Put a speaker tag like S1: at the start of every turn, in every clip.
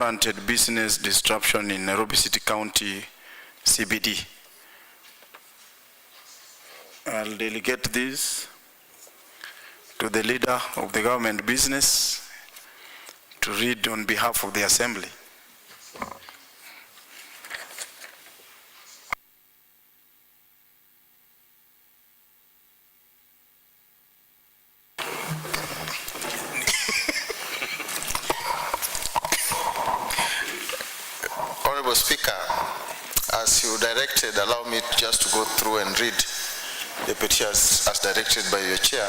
S1: Granted business disruption in Nairobi City County CBD. I'll delegate this to the leader of the government business to read on behalf of the assembly.
S2: Honorable Speaker, as you directed, allow me just to go through and read the petitions as directed by your chair.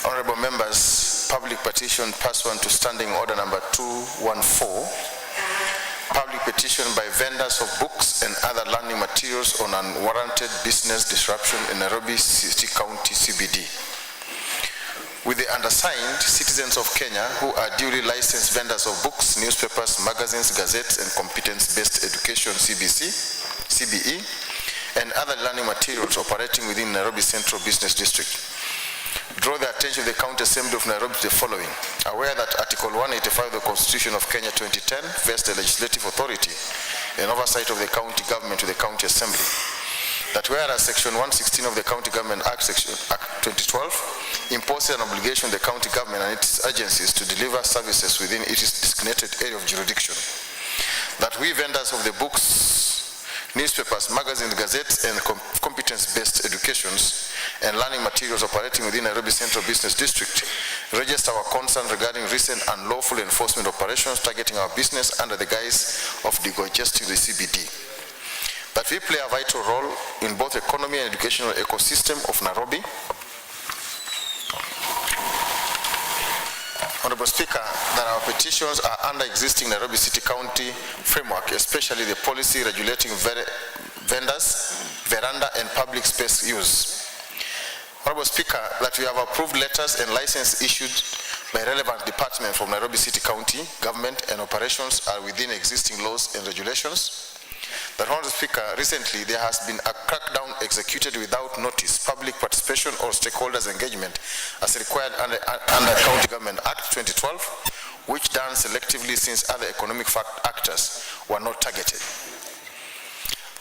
S2: Honorable members, public petition pursuant to standing order number 214, public petition by vendors of books and other learning materials on unwarranted business disruption in Nairobi City County CBD. With the undersigned, citizens of Kenya who are duly licensed vendors of books, newspapers, magazines, gazettes, and competence-based education CBE, and other learning materials operating within Nairobi Central Business District. Draw the attention of the County Assembly of Nairobi to the following. Aware that Article 185 of the Constitution of Kenya 2010 vests the legislative authority and oversight of the county government to the County Assembly. That whereas Section 116 of the County Government Act 2012 imposes an obligation on the county government and its agencies to deliver services within its designated area of jurisdiction. That we vendors of the books, newspapers, magazines, gazettes, and competence-based educations and learning materials operating within Nairobi Central Business District register our concern regarding recent unlawful enforcement operations targeting our business under the guise of decongesting the CBD. That we play a vital role in both economy and educational ecosystem of Nairobi. Honorable Speaker, that our petitions are under existing Nairobi City County framework, especially the policy regulating vendors, veranda, and public space use. Honorable Speaker, that we have approved letters and license issued by relevant departments from Nairobi City County government and operations are within existing laws and regulations. That, Honorable Speaker, recently there has been a crackdown executed without notice, public participation or stakeholders engagement as required under County Government Act 2012, which done selectively since other economic actors were not targeted.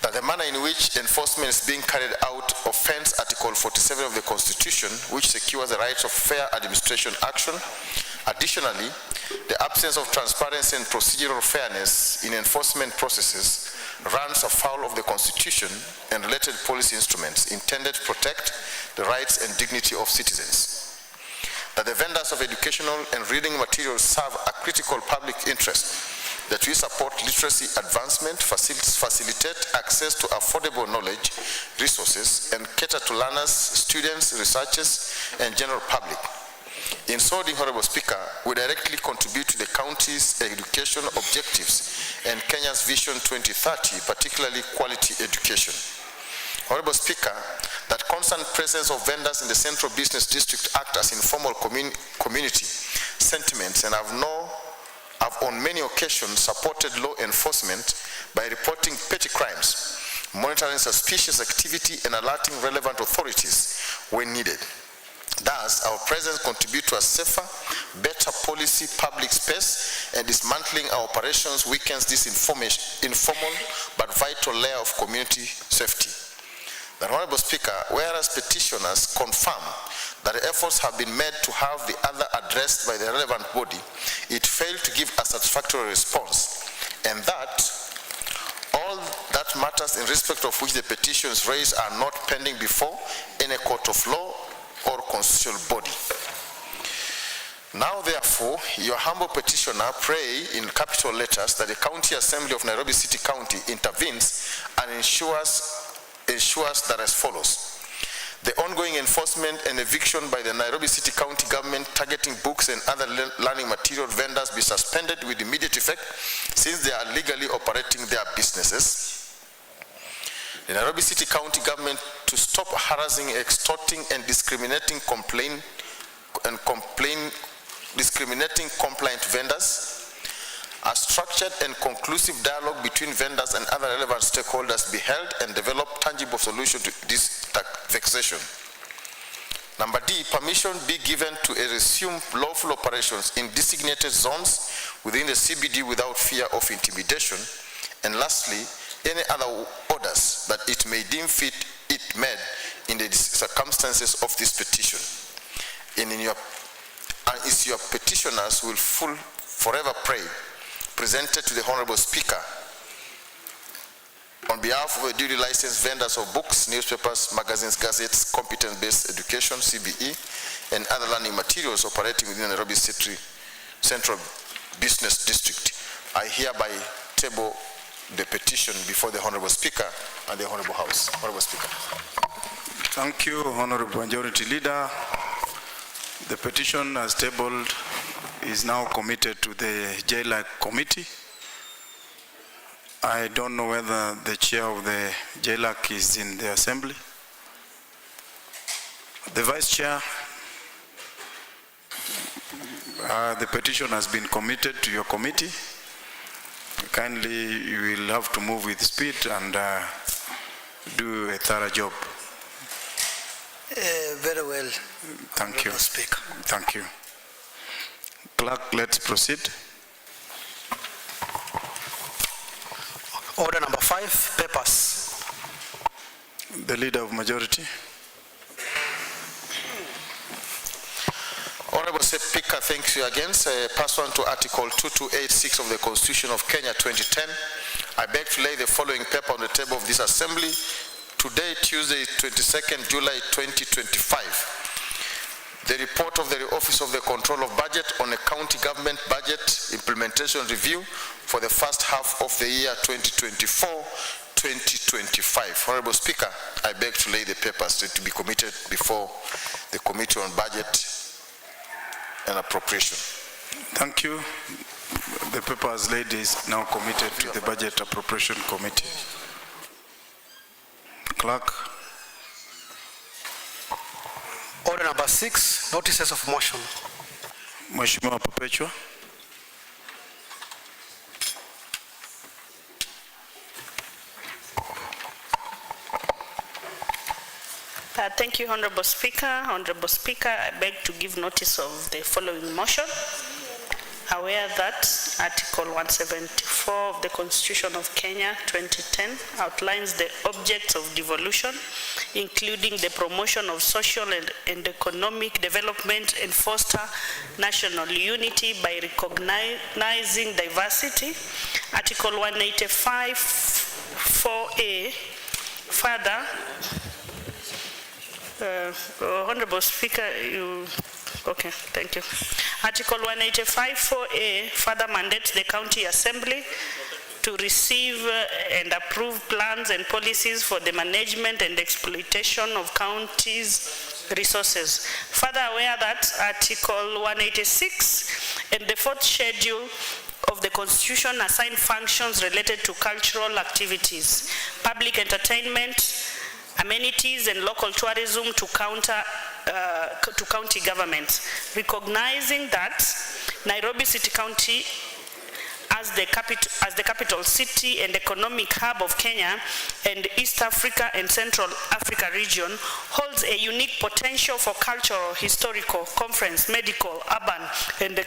S2: That the manner in which enforcement is being carried out offends Article 47 of the Constitution, which secures the rights of fair administration action. Additionally, the absence of transparency and procedural fairness in enforcement processes runs afoul of the Constitution and related policy instruments intended to protect the rights and dignity of citizens. That the vendors of educational and reading materials serve a critical public interest. That we support literacy advancement, facilitate access to affordable knowledge, resources, and cater to learners, students, researchers, and general public. In so doing, Honorable Speaker, we directly contribute to the county's education objectives and Kenya's Vision 2030, particularly quality education. Honorable Speaker, that constant presence of vendors in the Central Business District act as informal community sentiments and have on many occasions supported law enforcement by reporting petty crimes, monitoring suspicious activity, and alerting relevant authorities when needed. Thus, our presence contributes to a safer, better policy public space, and dismantling our operations weakens this informal but vital layer of community safety. The Honorable Speaker, whereas petitioners confirm that efforts have been made to have the other addressed by the relevant body, it failed to give a satisfactory response, and that all that matters in respect of which the petitions raised are not pending before any court of law or constitutional body. Now, therefore, your humble petitioner pray in capital letters that the County Assembly of Nairobi City County intervenes and ensures that as follows. The ongoing enforcement and eviction by the Nairobi City County government targeting books and other learning material vendors be suspended with immediate effect since they are legally operating their businesses. The Nairobi City County government to stop harassing, extorting, and discriminating compliant vendors. A structured and conclusive dialogue between vendors and other relevant stakeholders be held and develop tangible solutions to this vexation. Number D, permission be given to resume lawful operations in designated zones within the CBD without fear of intimidation. And lastly, any other orders that it may deem fit it made in the circumstances of this petition. And is your petitioners will forever pray, presented to the Honorable Speaker on behalf of the duly licensed vendors of books, newspapers, magazines, gazettes, competence-based education, CBE, and other learning materials operating within the Nairobi City Central Business District. I hereby table the petition before the Honorable Speaker and the Honorable House. Honorable Speaker.
S1: Thank you, Honorable Majority Leader. The petition as tabled is now committed to the JLAC committee. I don't know whether the chair of the JLAC is in the assembly. The vice chair, the petition has been committed to your committee. Kindly, you will have to move with speed and do a thorough job.
S3: Very well.
S1: Thank you.
S3: Speaker.
S1: Thank you. Clerk, let's proceed.
S3: Order number 5, papers.
S1: The Leader of Majority.
S2: Honorable Speaker, thank you again. Pursuant to Article 2286 of the Constitution of Kenya 2010, I beg to lay the following paper on the table of this Assembly today, Tuesday, 22nd July 2025. The report of the Office of the Control of Budget on a county government budget implementation review for the first half of the year 2024-2025. Honorable Speaker, I beg to lay the papers to be committed before the Committee on Budget and Appropriation.
S1: Thank you. The paper as laid is now committed to the Budget Appropriation Committee. Clerk.
S3: Order number 6, notices of motion.
S1: Mheshimiwa Perpetua.
S4: Thank you, Honorable Speaker. Honorable Speaker, I beg to give notice of the following motion. Aware that Article 174 of the Constitution of Kenya 2010 outlines the objects of devolution, including the promotion of social and economic development and foster national unity by recognizing diversity. Article 185 4A. Further, Honorable Speaker, okay, thank you. Article 185 4A further mandates the County Assembly to receive and approve plans and policies for the management and exploitation of counties' resources. Further aware that Article 186 and the 4th schedule of the Constitution assign functions related to cultural activities, public entertainment, amenities and local tourism to county governments, recognizing that Nairobi City County as the capital city and economic hub of Kenya and East Africa and Central Africa region holds a unique potential for cultural, historical, conference, medical, urban and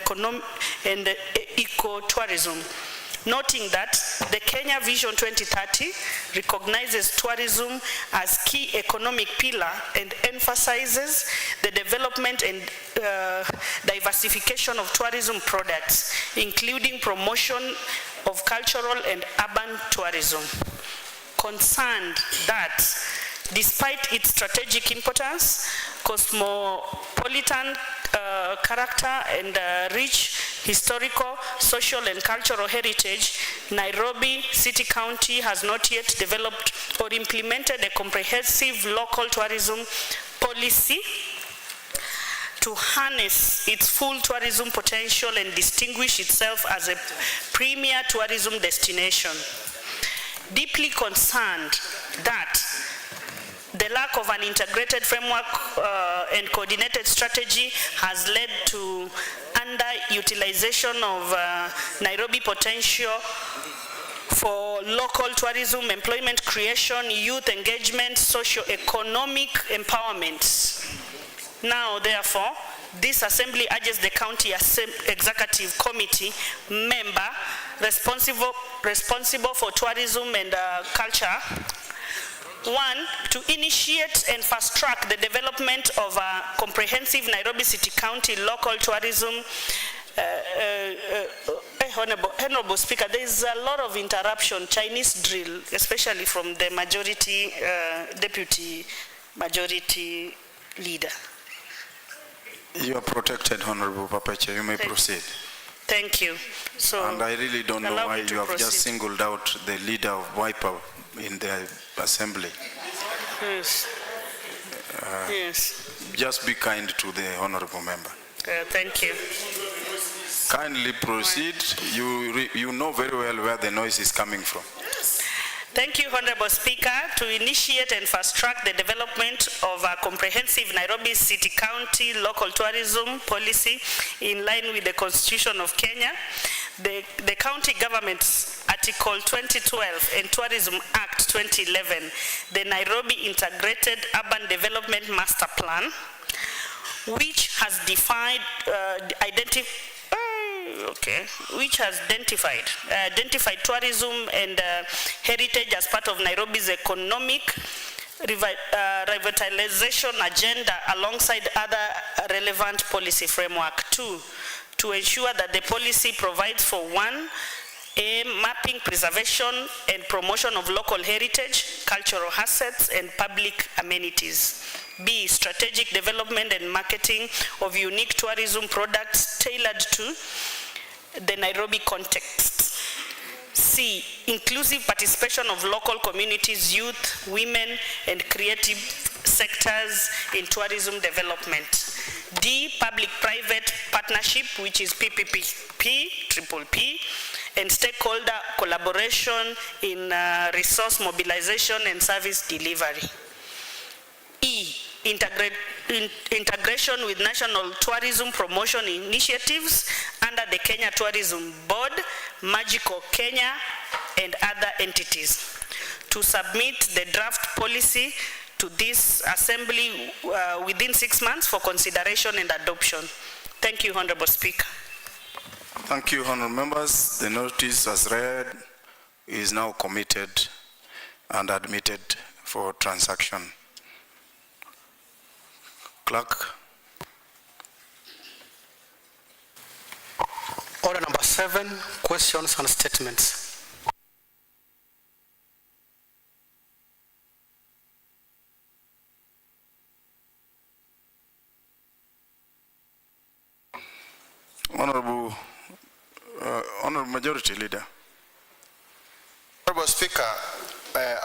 S4: eco-tourism. Noting that the Kenya Vision 2030 recognizes tourism as key economic pillar and emphasizes the development and diversification of tourism products, including promotion of cultural and urban tourism. Concerned that despite its strategic importance, cosmopolitan character and rich historical, social and cultural heritage, Nairobi City County has not yet developed or implemented a comprehensive local tourism policy to harness its full tourism potential and distinguish itself as a premier tourism destination. Deeply concerned that the lack of an integrated framework and coordinated strategy has led to underutilization of Nairobi potential for local tourism, employment creation, youth engagement, socio-economic empowerment. Now, therefore, this assembly urges the county executive committee member responsible for tourism and culture, 1, to initiate and fast-track the development of a comprehensive Nairobi City County local tourism. Honorable Speaker, there is a lot of interruption, Chinese drill, especially from the majority, deputy majority leader.
S1: You are protected, Honorable Papache. You may proceed.
S4: Thank you. So,
S1: and I really don't know why you have just singled out the leader of Wiper in the assembly.
S4: Yes. Yes.
S1: Just be kind to the honorable member.
S4: Thank you.
S1: Kindly proceed. You know very well where the noise is coming from.
S4: Thank you, Honorable Speaker, to initiate and fast-track the development of a comprehensive Nairobi City County local tourism policy in line with the Constitution of Kenya, the county government's Article 2012 and Tourism Act 2011, the Nairobi Integrated Urban Development Master Plan, which has identified tourism and heritage as part of Nairobi's economic revitalization agenda alongside other relevant policy framework. 2, to ensure that the policy provides for 1, mapping, preservation, and promotion of local heritage, cultural assets, and public amenities. B, strategic development and marketing of unique tourism products tailored to the Nairobi context. C, inclusive participation of local communities, youth, women, and creative sectors in tourism development. D, public-private partnership, which is PPP, and stakeholder collaboration in resource mobilization and service delivery. E, integration with national tourism promotion initiatives under the Kenya Tourism Board, Magical Kenya, and other entities. To submit the draft policy to this assembly within 6 months for consideration and adoption. Thank you, Honorable Speaker.
S1: Thank you, honourable members. The notice as read is now committed and admitted for transaction. Clerk.
S3: Order number 7, questions and statements.
S1: Honorable Majority Leader.
S2: Honorable Speaker,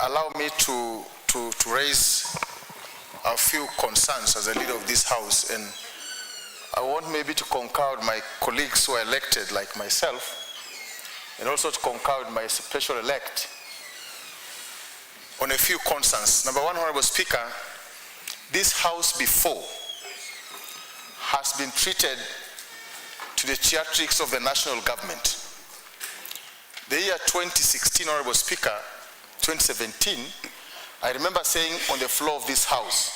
S2: allow me to raise a few concerns as a leader of this House, and I want maybe to concur with my colleagues who are elected like myself, and also to concur with my special elect on a few concerns. Number 1, Honorable Speaker, this House before has been treated to the theatrics of the national government. The year 2016, Honorable Speaker, 2017, I remember saying on the floor of this House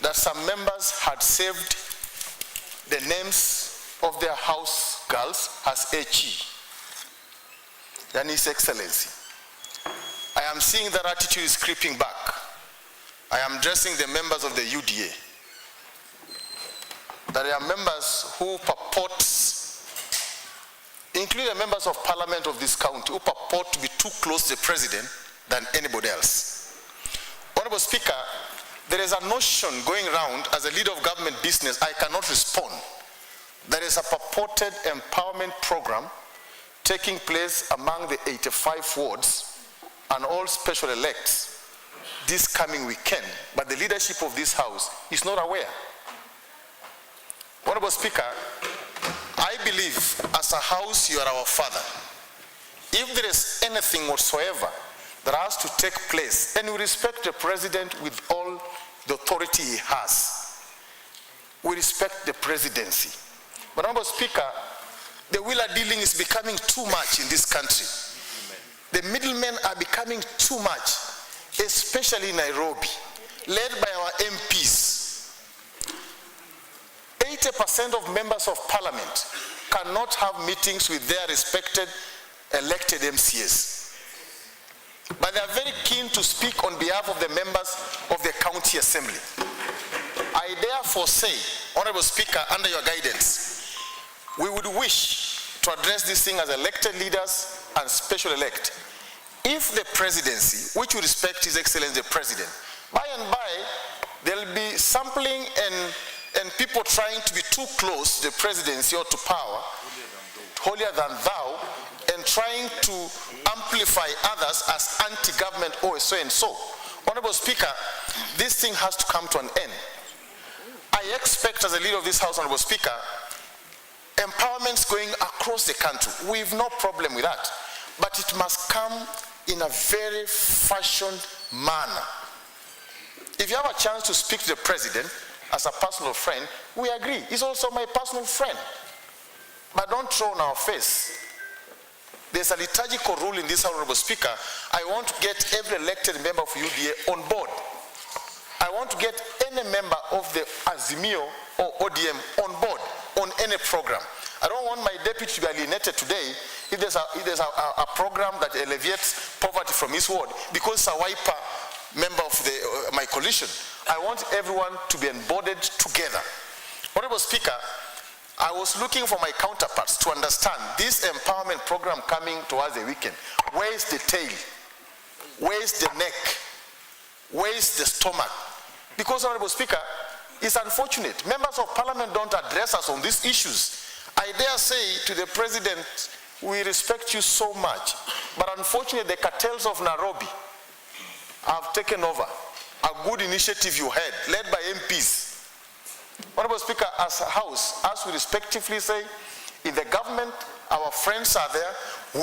S2: that some members had saved the names of their house girls as HE, and His Excellency. I am seeing that attitude is creeping back. I am addressing the members of the UDA. There are members who purport, including members of parliament of this county, who purport to be too close to the president than anybody else. Honorable Speaker, there is a notion going around as a leader of government business, I cannot respond. There is a purported empowerment program taking place among the 85 wards and all special elects this coming weekend, but the leadership of this House is not aware. Honorable Speaker, I believe as a House you are our father. If there is anything whatsoever that has to take place, and we respect the president with all the authority he has, we respect the presidency. But Honorable Speaker, the wheeler dealing is becoming too much in this country. The middlemen are becoming too much, especially in Nairobi, led by our MPs. 80% of members of parliament cannot have meetings with their respected elected MCAs. But they are very keen to speak on behalf of the members of the county assembly. I therefore say, Honorable Speaker, under your guidance, we would wish to address this thing as elected leaders and special elect. If the presidency, which we respect His Excellency the President, by and by, there will be sampling and people trying to be too close to the presidency or to power, holier than thou, and trying to amplify others as anti-government or so and so. Honorable Speaker, this thing has to come to an end. I expect as a leader of this House, Honorable Speaker, empowerments going across the country. We have no problem with that. But it must come in a very fashioned manner. If you have a chance to speak to the President as a personal friend, we agree. He's also my personal friend. But don't throw in our face. There's a liturgical rule in this, Honorable Speaker. I want to get every elected member of UDA on board. I want to get any member of the Azimio or ODM on board on any program. I don't want my deputy to be alienated today if there's a program that alleviates poverty from his ward because it's a wiper member of my coalition. I want everyone to be embodied together. Honorable Speaker, I was looking for my counterparts to understand this empowerment program coming towards the weekend. Where is the tail? Where is the neck? Where is the stomach? Because, Honorable Speaker, it's unfortunate. Members of Parliament don't address us on these issues. I dare say to the President, we respect you so much, but unfortunately the cartels of Nairobi have taken over a good initiative you had, led by MPs. Honorable Speaker, as a House, as we respectively say, in the government, our friends are there,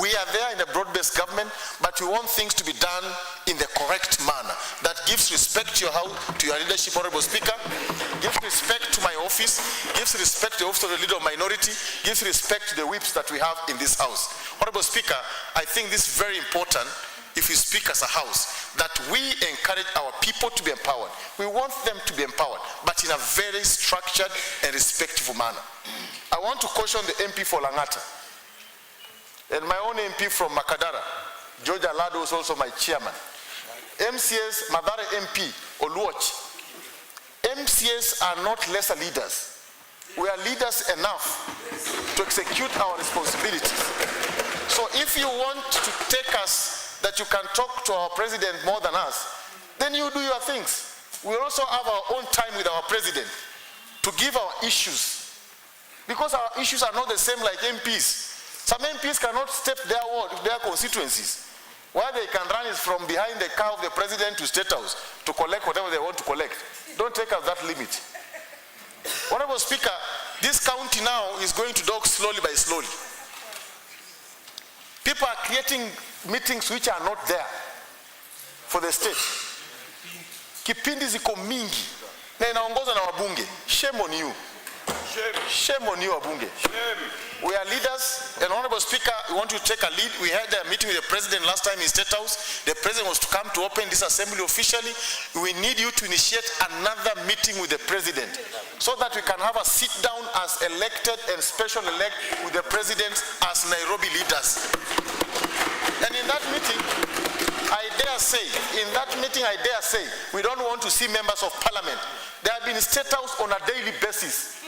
S2: we are there in a broad-based government, but we want things to be done in the correct manner. That gives respect to your leadership, Honorable Speaker, gives respect to my office, gives respect to the office of the Leader of Minority, gives respect to the whips that we have in this House. Honorable Speaker, I think this is very important if we speak as a House, that we encourage our people to be empowered. We want them to be empowered, but in a very structured and respectful manner. I want to caution the MP for Langata, and my own MP from Makadara, George Alado, is also my chairman. MCS, Madara MP, Oluoch. MCS are not lesser leaders. We are leaders enough to execute our responsibilities. So if you want to take us, that you can talk to our president more than us, then you do your things. We also have our own time with our president to give our issues. Because our issues are not the same like MPs. Some MPs cannot step their ward, their constituencies. Where they can run is from behind the car of the president to State House to collect whatever they want to collect. Don't take us that limit. Honorable Speaker, this county now is going to dog slowly by slowly. People are creating meetings which are not there for the state. Kipindi ziko mingi na inaongozwa na wabunge. Shame on you. Shame on you, wabunge. We are leaders, and Honorable Speaker, we want you to take a lead. We had a meeting with the President last time in State House. The President was to come to open this assembly officially. We need you to initiate another meeting with the President so that we can have a sit down as elected and special elect with the President as Nairobi leaders. And in that meeting, I dare say, we don't want to see members of Parliament. They have been in State House on a daily basis.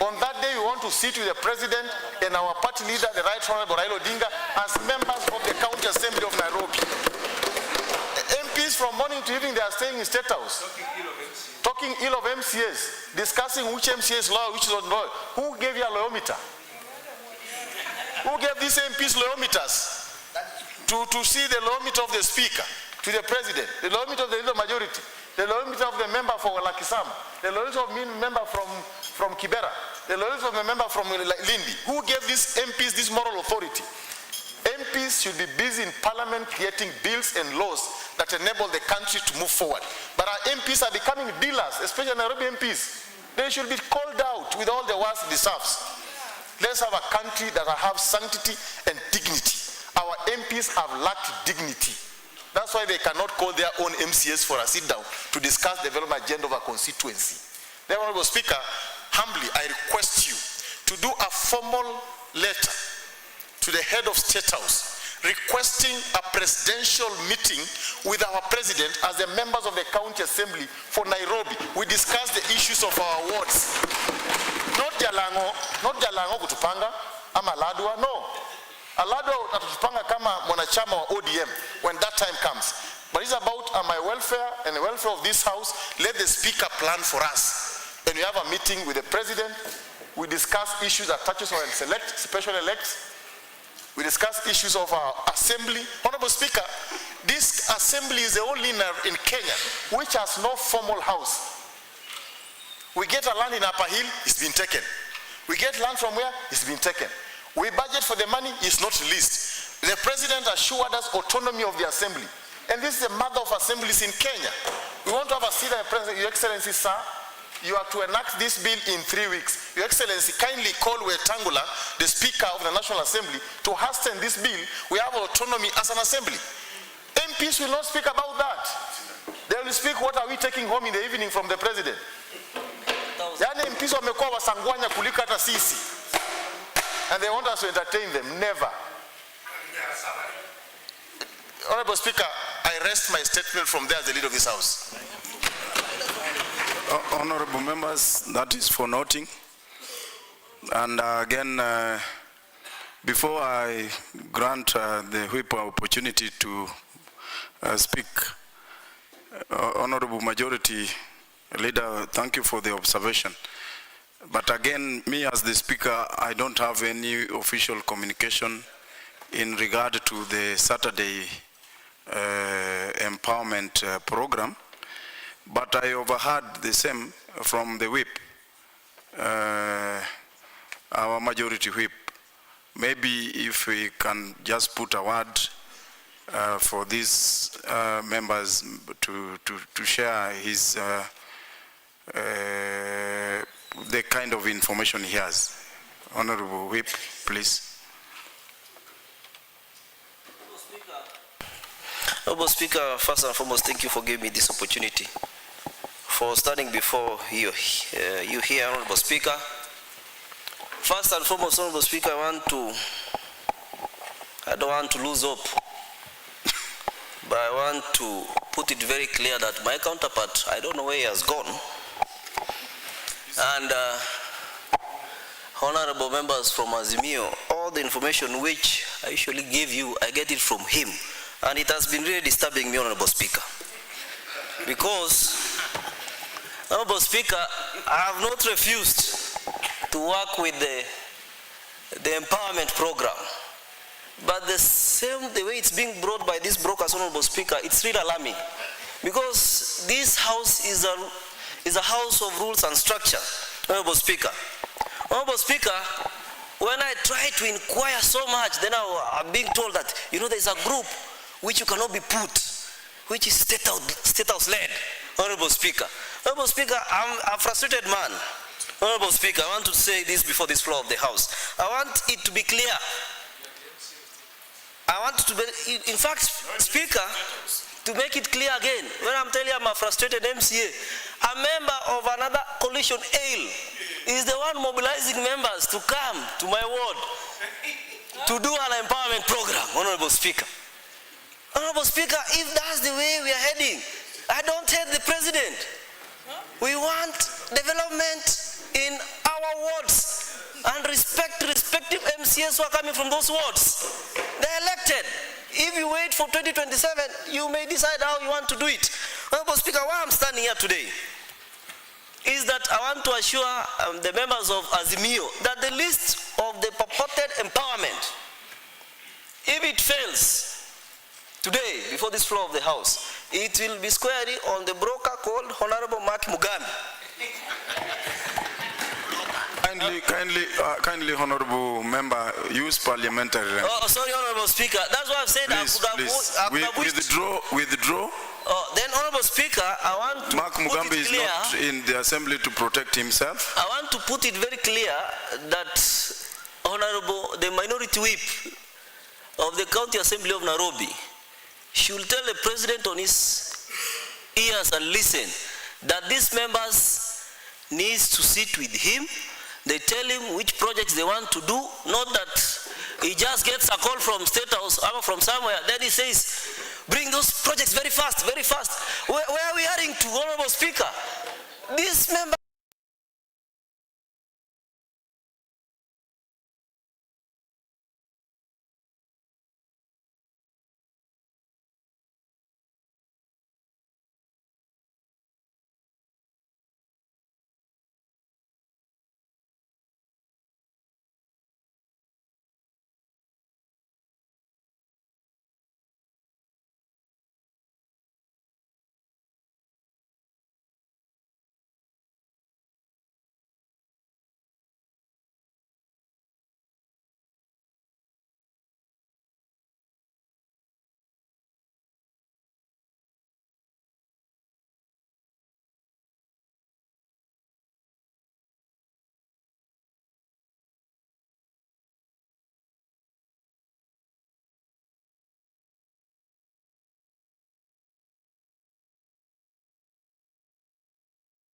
S2: On that day, we want to sit with the President and our party leader, the Right Honorable Raila Odinga, as members of the County Assembly of Nairobi. MPs from morning to evening, they are staying in State House. Talking ill of MCAs, discussing which MCA is loyal, which is not loyal. Who gave you a loyometer? Who gave these MPs loyometers? To see the loyometer of the Speaker, to the President, the loyometer of the Leader Majority, the loyometer of the member for Lakisama, the loyometer of the member from Kibera, the loyometer of the member from Lindi. Who gave these MPs this moral authority? MPs should be busy in Parliament creating bills and laws that enable the country to move forward. But our MPs are becoming dealers, especially Nairobi MPs. They should be called out with all the words it deserves. Let's have a country that will have sanctity and dignity. Our MPs have lacked dignity. That's why they cannot call their own MCAs for a sit down to discuss the development agenda of a constituency. The Honorable Speaker, humbly, I request you to do a formal letter to the head of State House requesting a presidential meeting with our president as the members of the county assembly for Nairobi. We discuss the issues of our wards. Not Jalango kutupanga, ama Aladwa, no. Aladwa atatupanga kama mwanachama wa ODM when that time comes. But it's about my welfare and the welfare of this house. Let the speaker plan for us. And we have a meeting with the president. We discuss issues that touches on select, special elects. We discuss issues of our assembly. Honorable Speaker, this assembly is the only in Kenya which has no formal house. We get a land in Upper Hill, it's been taken. We get land from where? It's been taken. We budget for the money, it's not released. The president assured us autonomy of the assembly. And this is the mother of assemblies in Kenya. We want to have a seat and president. Your Excellency, sir, you are to enact this bill in 3 weeks. Your Excellency, kindly call Wetangula, the Speaker of the National Assembly, to hasten this bill. We have autonomy as an assembly. MPs will not speak about that. They will speak, what are we taking home in the evening from the president? Yani MPs wamekuwa wasangwanya kuliko hata sisi. And they want us to entertain them. Never. Honorable Speaker, I rest my statement from there as the leader of this house.
S1: Honorable members, that is for noting. And again, before I grant the whip opportunity to speak, Honorable Majority Leader, thank you for the observation. But again, me as the Speaker, I don't have any official communication in regard to the Saturday empowerment program. But I overheard the same from the whip, our majority whip. Maybe if we can just put a word for these members to share his the kind of information he has. Honorable Whip, please.
S5: Honorable Speaker, first and foremost, thank you for giving me this opportunity. For standing before you here, Honorable Speaker. First and foremost, Honorable Speaker, I don't want to lose hope. But I want to put it very clear that my counterpart, I don't know where he has gone. And honorable members from Azimio, all the information which I usually give you, I get it from him. And it has been really disturbing me, Honorable Speaker. Because, Honorable Speaker, I have not refused to work with the empowerment program. But the way it's being brought by these brokers, Honorable Speaker, it's really alarming. Because this house is a house of rules and structure, Honorable Speaker. Honorable Speaker, when I try to inquire so much, then I'm being told that, there's a group which you cannot be put, which is state house led, Honorable Speaker. Honorable Speaker, I'm a frustrated man. Honorable Speaker, I want to say this before this floor of the House. I want it to be clear. In fact, Speaker, to make it clear again, when I'm telling you I'm a frustrated MCA, a member of another coalition, AIL, is the one mobilizing members to come to my ward to do an empowerment program, Honorable Speaker. Honorable Speaker, if that's the way we are heading, I don't hate the president. We want development in our wards and respective MCAs who are coming from those wards. They're elected. If you wait for 2027, you may decide how you want to do it. Honorable Speaker, why I'm standing here today is that I want to assure the members of Azimio that the list of the purported empowerment, if it fails today before this floor of the House, it will be squarely on the broker called Honorable Mark Mugambi.
S1: Kindly, Honorable Member, use parliamentary language.
S5: Oh, sorry, Honorable Speaker. That's why I've said
S1: Withdraw.
S5: Then, Honorable Speaker, I want to
S1: Mark
S5: put
S1: Mugambi
S5: it
S1: is
S5: clear,
S1: not in the assembly to protect himself.
S5: I want to put it very clear that Honorable, the minority whip of the County Assembly of Nairobi should tell the president on his ears and listen that these members needs to sit with him. They tell him which projects they want to do, not that he just gets a call from State House or from somewhere, then he says, bring those projects very fast, very fast. Where are we heading to, Honorable Speaker? This member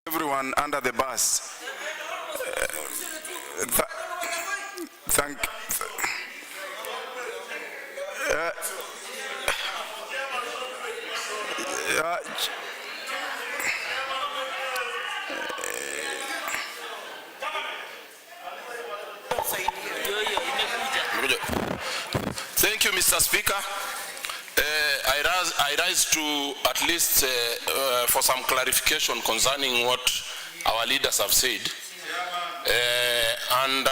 S1: everyone under the bus. Thank
S6: Thank you, Mr. Speaker. I rise to at least for some clarification concerning what our leaders have said. I'm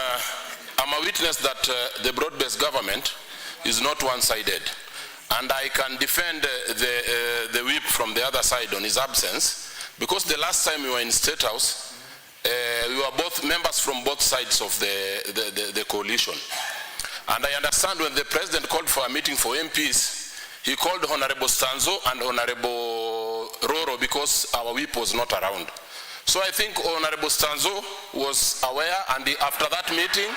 S6: a witness that the broad-based government is not one-sided. And I can defend the whip from the other side on his absence, because the last time we were in State House, we were both members from both sides of the coalition. And I understand when the president called for a meeting for MPs, he called Honorable Stanzo and Honorable Roro because our whip was not around. So I think Honorable Stanzo was aware, and after that meeting,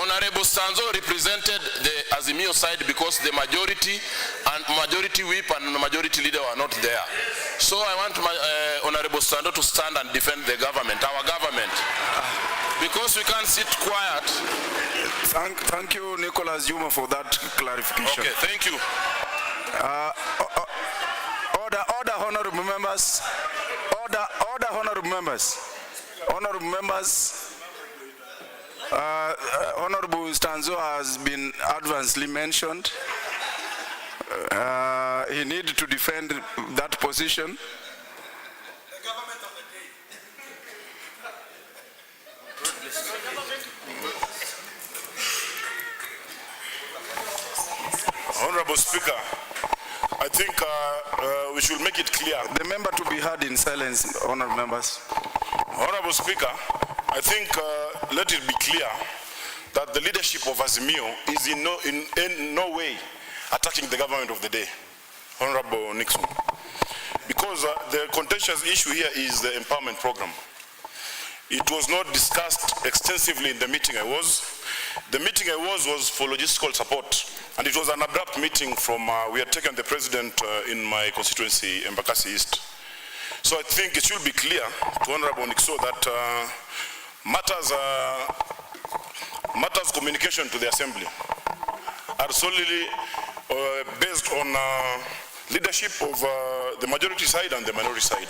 S6: Honorable Stanzo represented the Azimio side because the majority whip and the majority leader were not there. So I want my Honorable Stanzo to stand and defend the government, our government, because we can't sit quiet.
S1: Thank you, Nicholas Juma, for that clarification.
S6: Okay, thank you.
S1: Order, honorable members. Order, honorable members. Honorable members. Honorable Stanzo has been advancedly mentioned. He needed to defend that position.
S7: The government of the day.
S8: Honorable Speaker, I think we should make it clear.
S1: The member to be heard in silence, honorable members.
S8: Honorable Speaker, I think let it be clear that the leadership of Azimio is in no way attacking the government of the day, Honorable Nixon. Because the contentious issue here is the empowerment program. It was not discussed extensively in the meeting I was. The meeting I was for logistical support, and it was an abrupt meeting from, we had taken the president in my constituency, Embakasi East. So I think it should be clear to Honorable Nixon that matters communication to the Assembly are solely based on leadership of the majority side and the minority side.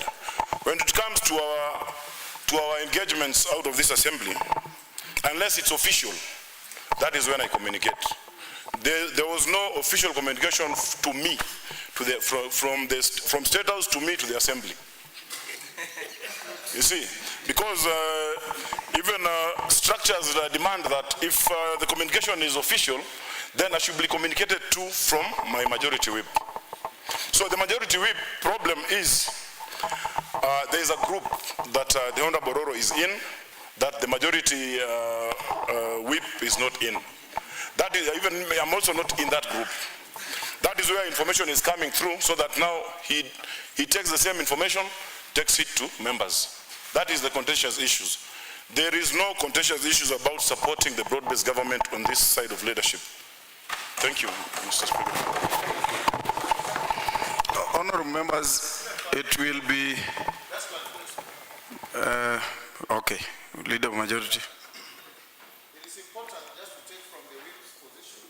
S8: When it comes to our engagements out of this Assembly, unless it's official, that is when I communicate. There was no official communication to me, from State House to me to the Assembly. You see, because even structures demand that if the communication is official, then I should be communicated to from my majority whip. So the majority whip problem is there is a group that the Honorable Roro is in, that the majority whip is not in. That is, even I'm also not in that group. That is where information is coming through, so that now he takes the same information, takes it to members. That is the contentious issues. There is no contentious issues about supporting the broad-based government on this side of leadership. Thank you, Mr. Speaker.
S1: Honorable members, it will be, okay, Leader of Majority.
S2: It is important just to take from the whip's position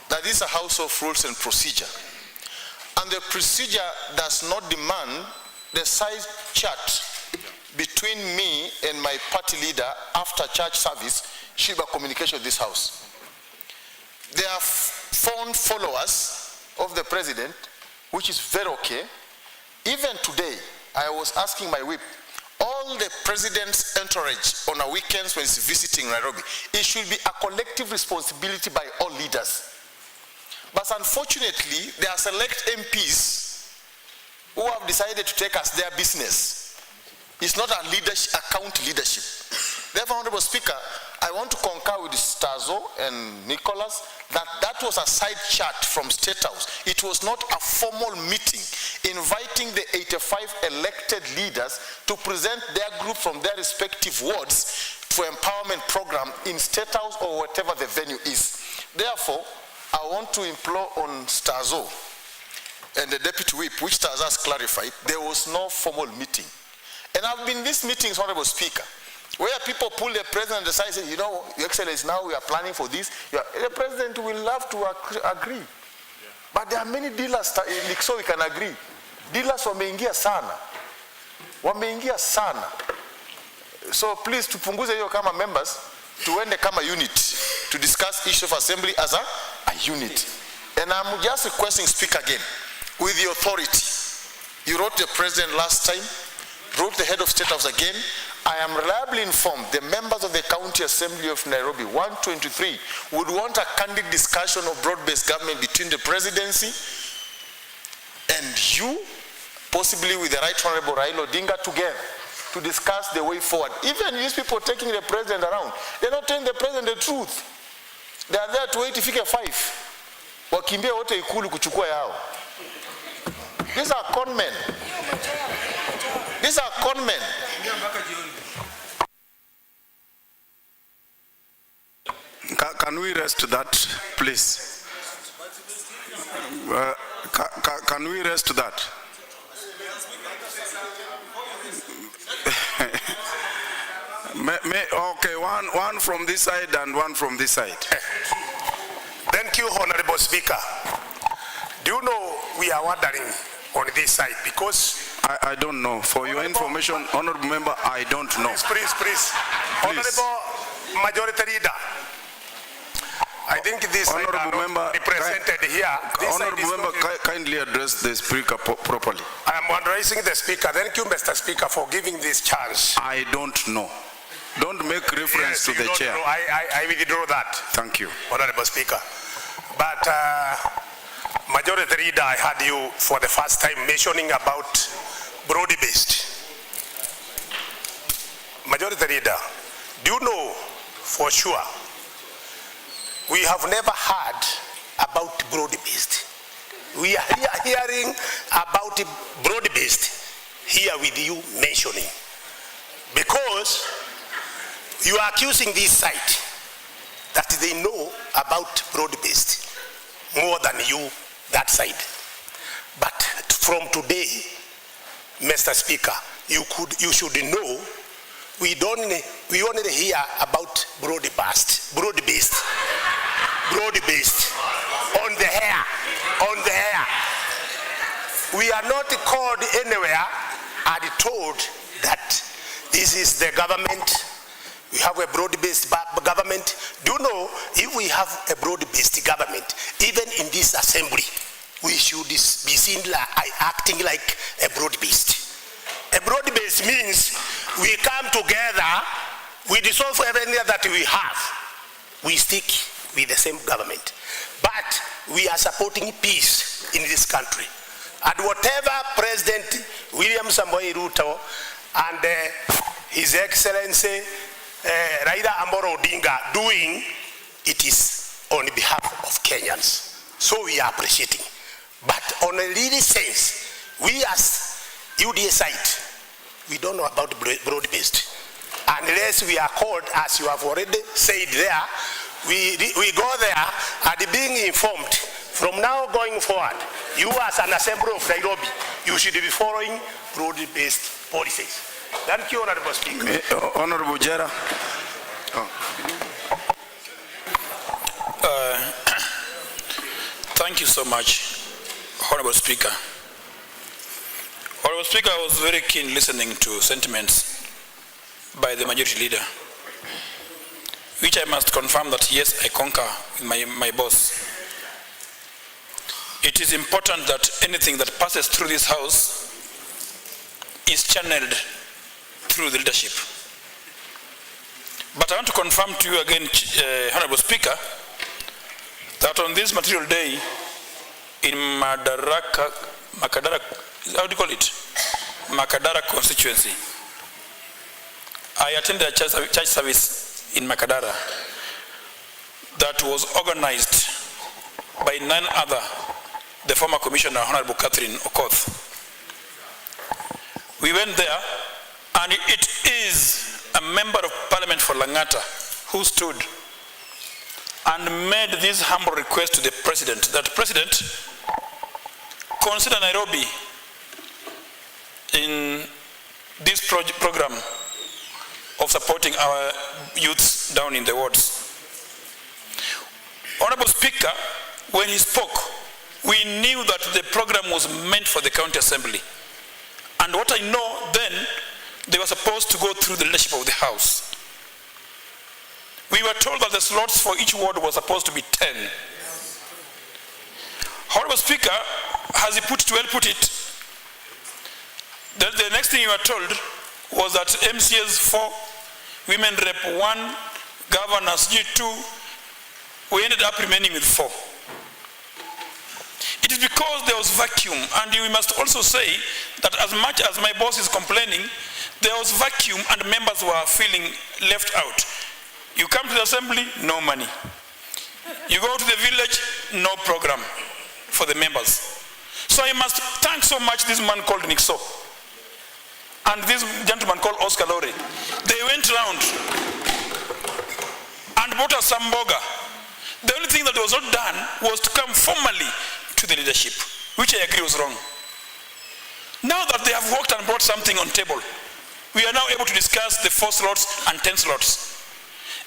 S2: that this is a House of Rules and Procedure. And the procedure does not demand the side chat between me and my party leader after church service should be a communication of this House. There are fond followers of the president, which is very okay. Even today, I was asking my whip, all the president's entourage on our weekends when he's visiting Nairobi, it should be a collective responsibility by all leaders. But unfortunately, there are select MPs who have decided to take us their business. It's not a leadership, account leadership. Therefore, Honorable Speaker, I want to concur with Stazo and Nicholas that was a side chat from State House. It was not a formal meeting inviting the 85 elected leaders to present their group from their respective wards for empowerment program in State House or whatever the venue is. Therefore, I want to implore on Stazo and the Deputy Whip, which Stazo has clarified, there was no formal meeting. And I've been in these meetings, Honorable Speaker, where people pull the president aside and say, you know, Your Excellency, now we are planning for this. The president will love to agree. Yeah. But there are many dealers, so we can agree. Dealers wameingia sana. Wameingia sana. So please, tupunguze hiyo kama members, tuende kama unit, to discuss issue of assembly as a unit. And I'm just requesting, Speaker, again, with the authority. You wrote the president last time, wrote the head of State House again. I am reliably informed the members of the County Assembly of Nairobi, 123, would want a candid discussion of broad-based government between the presidency and you, possibly with the Right Honorable Raila Odinga together, to discuss the way forward. Even these people taking the president around, they're not telling the president the truth. They are there to wait ifike 5. Wakimbia wote ikulu kuchukua yao. These are con men. These are con men.
S1: Can we rest that, please? Can we rest that? Okay, one from this side and one from this side.
S9: Thank you, Honorable Speaker. Do you know we are wondering on this side because
S1: I don't know. For your information, Honorable Member, I don't know.
S9: Please. Honorable Majority Leader, I think this
S1: Honorable Member
S9: represented here.
S1: Honorable Member, kindly address the Speaker properly.
S9: I am addressing the Speaker. Thank you, Mr. Speaker, for giving this chance.
S1: I don't know. Don't make reference to the chair.
S9: I withdraw that.
S1: Thank you.
S9: Honorable Speaker. But Majority Leader, I heard you for the first time mentioning about broad-based. Majority Leader, do you know for sure we have never heard about broad-based? We are hearing about broad-based here with you mentioning, because you are accusing this side that they know about broad-based more than you, that side. But from today, Mr. Speaker, you should know we only hear about broad-based on the air. We are not called anywhere and told that this is the government. We have a broad-based government. Do you know, if we have a broad-based government, even in this assembly, we should be seen like acting like a broad-based. A broad-based means we come together, we dissolve everything that we have, we stick with the same government. But we are supporting peace in this country. And whatever President William Samoei Ruto and His Excellency Raila Amolo Odinga doing, it is on behalf of Kenyans. So we are appreciating. But on a really sense, we as UDA side, we don't know about broad-based. Unless we are called, as you have already said there, We go there and being informed from now going forward, you as an assembly of Nairobi, you should be following broad-based policies. Thank you, Honorable Speaker.
S1: Honorable Jera.
S10: Thank you so much, Honorable Speaker. Honorable Speaker, I was very keen listening to sentiments by the majority leader, which I must confirm that yes, I concur with my boss. It is important that anything that passes through this house is channeled through the leadership. But I want to confirm to you again, Honorable Speaker, that on this material day in Makadara, how do you call it? Makadara constituency, I attended a church service in Makadara that was organized by none other, the former Commissioner, Honorable Catherine Okoth. We went there, and it is a member of Parliament for Langata who stood and made this humble request to the President, that President, consider Nairobi in this program of supporting our youths down in the wards. Honorable Speaker, when he spoke, we knew that the program was meant for the county assembly. And what I know then, they were supposed to go through the leadership of the House. We were told that the slots for each ward was supposed to be 10. Honorable Speaker, as he well put it, the next thing you were told was that MCAs 4, women rep 1, governors G2, we ended up remaining with 4. It is because there was vacuum, and we must also say that as much as my boss is complaining, there was vacuum and members were feeling left out. You come to the assembly, no money. You go to the village, no program for the members. So I must thank so much this man called Nixo and this gentleman called Oscar Lore. They went around and brought us some boga. The only thing that was not done was to come formally to the leadership, which I agree was wrong. Now that they have worked and brought something on table, we are now able to discuss the 4 slots and 10 slots.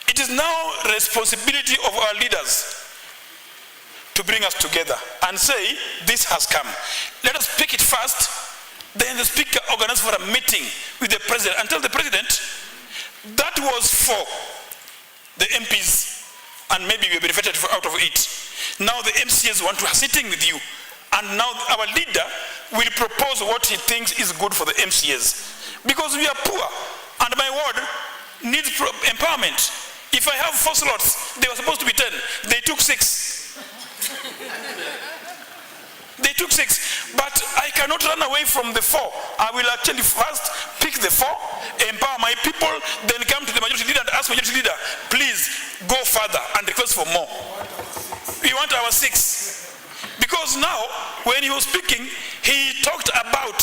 S10: It is now the responsibility of our leaders to bring us together and say, this has come. Let us pick it first, then the Speaker organizes for a meeting with the President and tell the President, that was for the MPs and maybe we benefited out of it. Now the MCAs want to be sitting with you, and now our leader will propose what he thinks is good for the MCAs. Because we are poor, and my ward needs empowerment. If I have 4 slots, they were supposed to be 10. They took 6. They took 6. But I cannot run away from the 4. I will actually first pick the 4, empower my people, then come to the majority leader and ask majority leader, please go further and request for more. We want our 6. Because now, when he was speaking, he talked about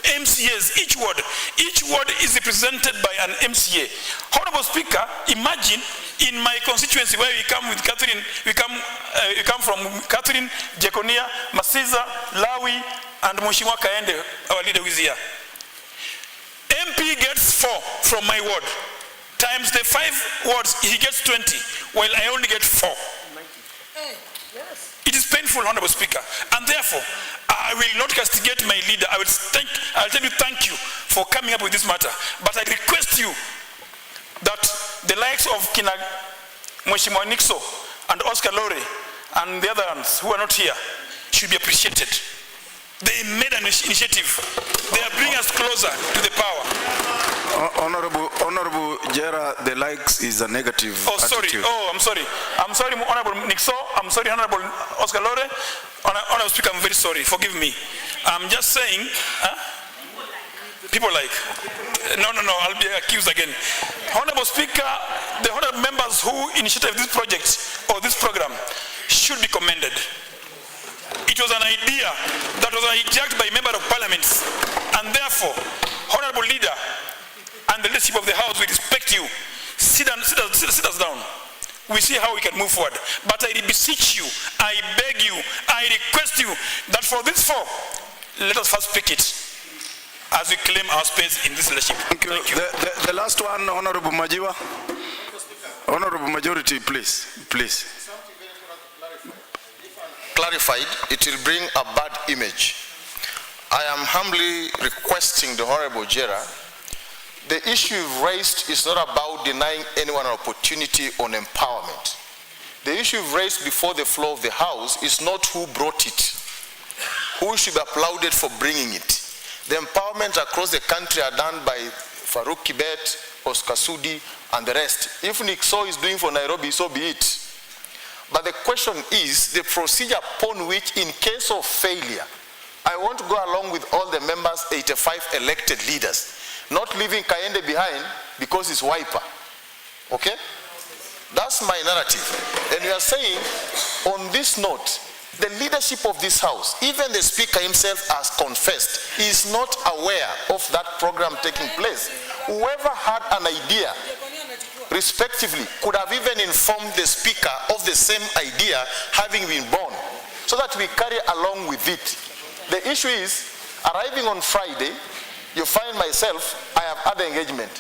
S10: MCAs, each ward is represented by an MCA. Honorable Speaker, imagine in my constituency where we come with Catherine, we come from Catherine, Jekonia, Masiza, Lawi, and Mheshimiwa Kaende, our leader who is here. MP gets 4 from my ward. Times the 5 wards, he gets 20, while I only get 4. It is painful, Honorable Speaker, and therefore, I will not castigate my leader. I'll tell you thank you for coming up with this matter. But I request you that the likes of Mheshimiwa Nixo and Oscar Lore and the other ones who are not here should be appreciated. They made an initiative. They are bringing us closer to the power.
S1: Honorable Jera, the likes is a negative attitude.
S10: I'm sorry. I'm sorry, Honorable Nixo. I'm sorry, Honorable Oscar Lore. Honorable Speaker, I'm very sorry. Forgive me. I'm just saying, people like. No, I'll be accused again. Honorable Speaker, the honorable members who initiated this project or this program should be commended. It was an idea that was hijacked by member of parliaments, and therefore, honorable leader and the leadership of the House, we respect you. Sit us down. we see how we can move forward. But I beseech you, I beg you, I request you that for this 4, let us first pick it as we claim our space in this leadership.
S1: Thank you. The last one, Honorable Majiwa. Honorable Majority, please.
S2: Clarified, it will bring a bad image. I am humbly requesting the Honorable Jera, the issue you've raised is not about denying anyone an opportunity on empowerment. The issue you've raised before the floor of the House is not who brought it, who should be applauded for bringing it. The empowerment across the country are done by Farouk Kibet, Oscar Sudi, and the rest. If Nick So is doing for Nairobi, so be it. But the question is the procedure upon which, in case of failure, I want to go along with all the members, 85 elected leaders, not leaving Kaende behind because he's wiper. Okay? That's my narrative. And we are saying, on this note, the leadership of this House, even the Speaker himself has confessed, is not aware of that program taking place. Whoever had an idea, respectively, could have even informed the Speaker of the same idea having been born, so that we carry along with it. The issue is, arriving on Friday, you find myself, I have other engagement.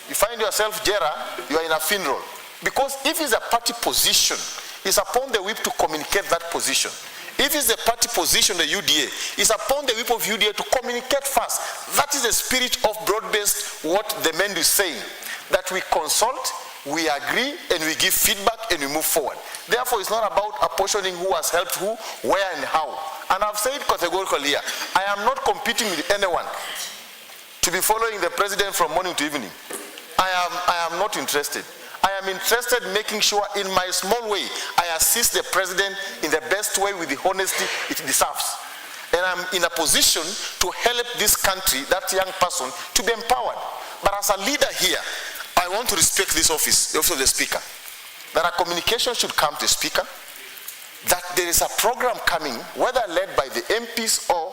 S2: You find yourself, Jera, you are in a funeral. Because if it's a party position, it's upon the whip to communicate that position. If it's the party position, the UDA, it's upon the whip of UDA to communicate first. That is the spirit of broad-based, what the men is saying. That we consult, we agree, and we give feedback, and we move forward. Therefore, it's not about apportioning who has helped who, where, and how. And I've said categorically here, I am not competing with anyone to be following the president from morning to evening. I am not interested. I am interested in making sure in my small way, I assist the president in the best way with the honesty it deserves. And I'm in a position to help this country, that young person, to be empowered. But as a leader here, I want to respect this office, the office of the Speaker. That a communication should come to the Speaker, that there is a program coming, whether led by the MPs or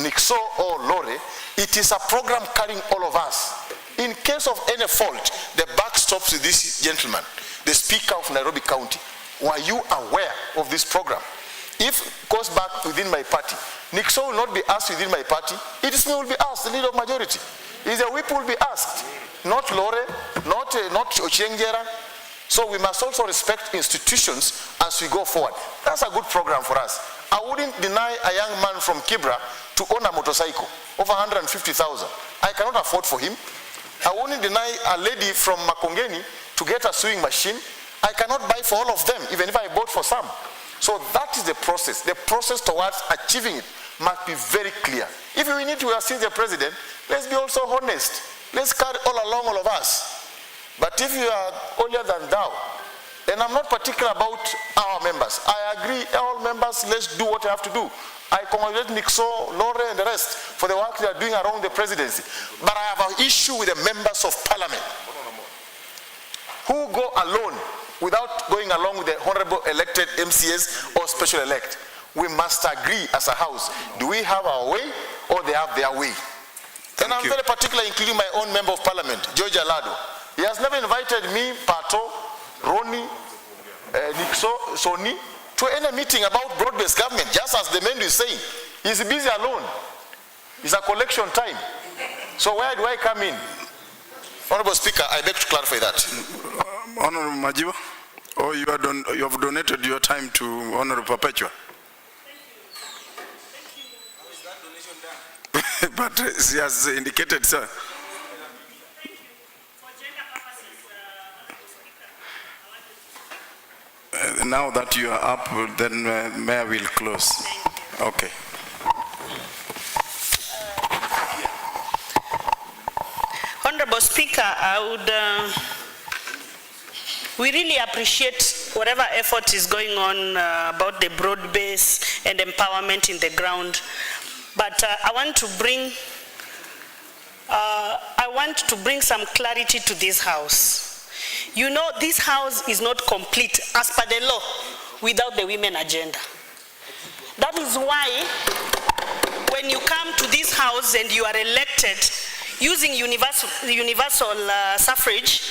S2: Nixo or Lore, it is a program carrying all of us. In case of any fault, the buck stops with this gentleman, the Speaker of Nairobi County. Were you aware of this program? If it goes back within my party, Nixo will not be asked within my party, it is me who will be asked, the leader of majority. Is the whip will be asked, not Lore, not Ochengjera. So we must also respect institutions as we go forward. That's a good program for us. I wouldn't deny a young man from Kibra to own a motorcycle over 150,000. I cannot afford for him. I wouldn't deny a lady from Makongeni to get a sewing machine. I cannot buy for all of them, even if I bought for some. So that is the process. The process towards achieving it must be very clear. If we need to assist the president, let's be also honest. Let's carry all along, all of us. But if you are holier than thou, and I'm not particular about our members. I agree, all members, let's do what we have to do. I congratulate Nixo, Lore, and the rest for the work they are doing around the presidency. But I have an issue with the members of parliament who go alone without going along with the honorable elected MCAs or special elect. We must agree as a house. Do we have our way or they have their way? And I'm very particular, including my own member of parliament, George Alado. He has never invited me, Pato, Ronnie, Nixo, Sony, to any meeting about broad-based government, just as the man is saying. He's busy alone. It's a collection time. So where do I come in? Honorable Speaker, I beg to clarify that.
S1: Honorable Majiwa, or you have donated your time to Honorable Perpetua. But she has indicated, sir. Now that you are up, then Mayor will close. Okay.
S4: Honorable Speaker, we really appreciate whatever effort is going on about the broad base and empowerment in the ground. But I want to bring some clarity to this House. You know, this House is not complete as per the law without the women agenda. That is why when you come to this House and you are elected using universal suffrage,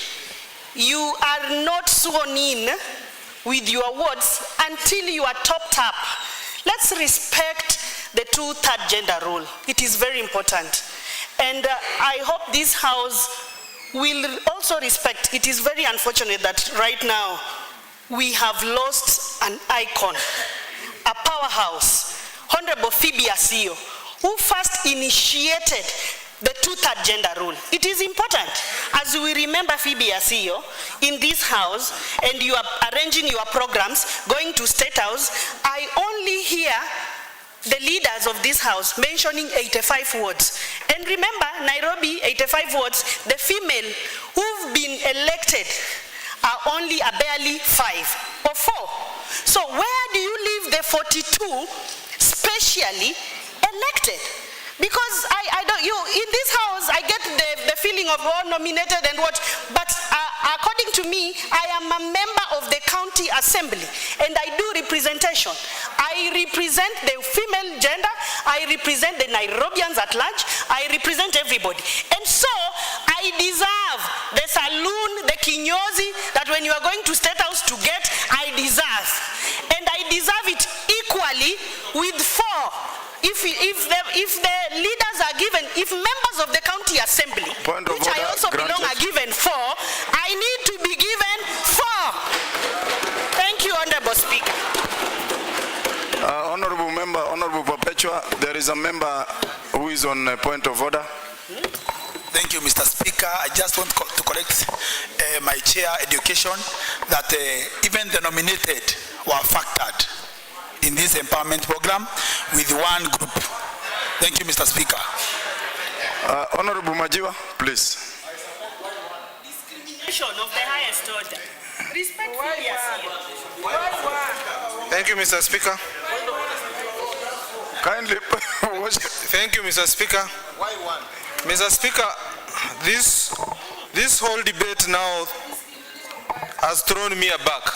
S4: you are not sworn in with your words until you are topped up. Let's respect the 2/3 gender rule. It is very important. And I hope this House will also respect. It is very unfortunate that right now we have lost an icon, a powerhouse, Honorable Phoebe Asio, who first initiated the 2/3 gender rule. It is important, as we remember Phoebe Asio in this House, and you are arranging your programs, going to State House, I only hear the leaders of this House mentioning 85 wards. And remember, Nairobi, 85 wards, the female who've been elected are only barely 5 or 4. So where do you leave the 42 specially elected? Because I don't, in this House, I get the feeling of nominated and what, but according to me, I am a member of the county assembly and I do representation. I represent the female gender, I represent the Nairobians at large, I represent everybody. And so, I deserve the saloon, the kinyozi, that when you are going to State House to get, I deserve. And I deserve it equally with 4. If the leaders are given, if members of the county assembly, which I also belong, are given 4, I need to be given 4. Thank you, Honorable Speaker.
S1: Honorable Member, Honorable Perpetua, there is a member who is on a point of order.
S10: Thank you, Mr. Speaker. I just want to correct my chair education that even the nominated were factored in this empowerment program with one group. Thank you, Mr. Speaker.
S1: Honorable Majiwa, please.
S4: Discrimination of the highest order. Respectfully,
S11: Thank you, Mr. Speaker.
S1: Kindly.
S11: Thank you, Mr. Speaker. Mr. Speaker, this whole debate now has thrown me aback.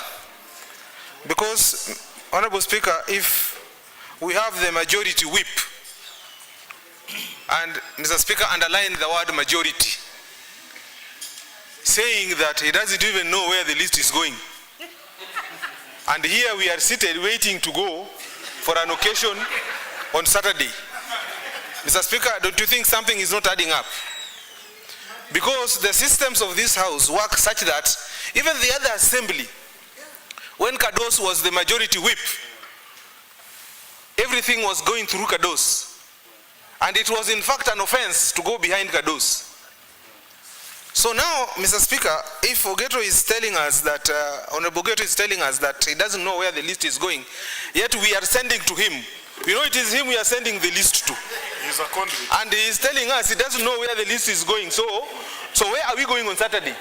S11: Because, Honorable Speaker, if we have the majority whip, and Mr. Speaker underlined the word majority, saying that he doesn't even know where the list is going. And here we are seated waiting to go for an occasion on Saturday. Mr. Speaker, don't you think something is not adding up? Because the systems of this House work such that even the other assembly, when Kados was the majority whip, everything was going through Kados. And it was in fact an offense to go behind Kados. So now, Mr. Speaker, if Ogeto is telling us that, Honorable Ogeto is telling us that he doesn't know where the list is going, yet we are sending to him. You know, it is him we are sending the list to.
S8: He's a conduit.
S11: And he is telling us he doesn't know where the list is going. So where are we going on Saturday?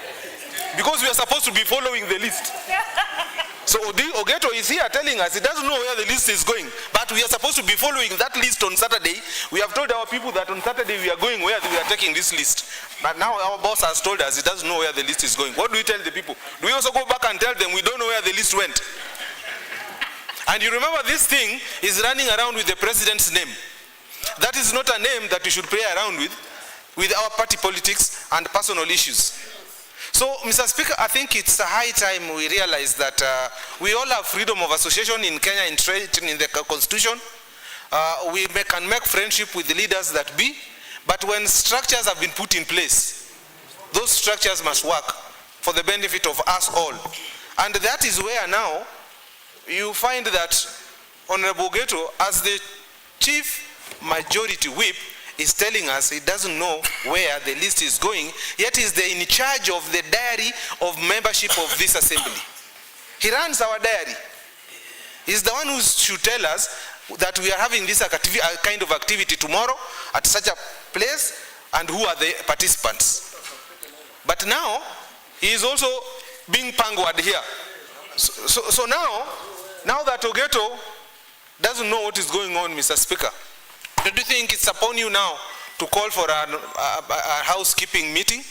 S11: Because we are supposed to be following the list. So Ogeto is here telling us he doesn't know where the list is going, but we are supposed to be following that list on Saturday. We have told our people that on Saturday we are going where we are taking this list. But now our boss has told us he doesn't know where the list is going. What do we tell the people? Do we also go back and tell them we don't know where the list went? And you remember this thing is running around with the president's name. That is not a name that we should play around with our party politics and personal issues. So, Mr. Speaker, I think it's a high time we realize that we all have freedom of association in Kenya in the Constitution. We can make friendship with the leaders that be, but when structures have been put in place, those structures must work for the benefit of us all. And that is where now you find that Honorable Ogeto, as the chief majority whip, is telling us he doesn't know where the list is going, yet is in charge of the diary of membership of this assembly. He runs our diary. He's the one who should tell us that we are having this kind of activity tomorrow at such a place and who are the participants. But now, he is also being panguard here. So now that Ogeto doesn't know what is going on, Mr. Speaker, don't you think it's upon you now to call for a housekeeping meeting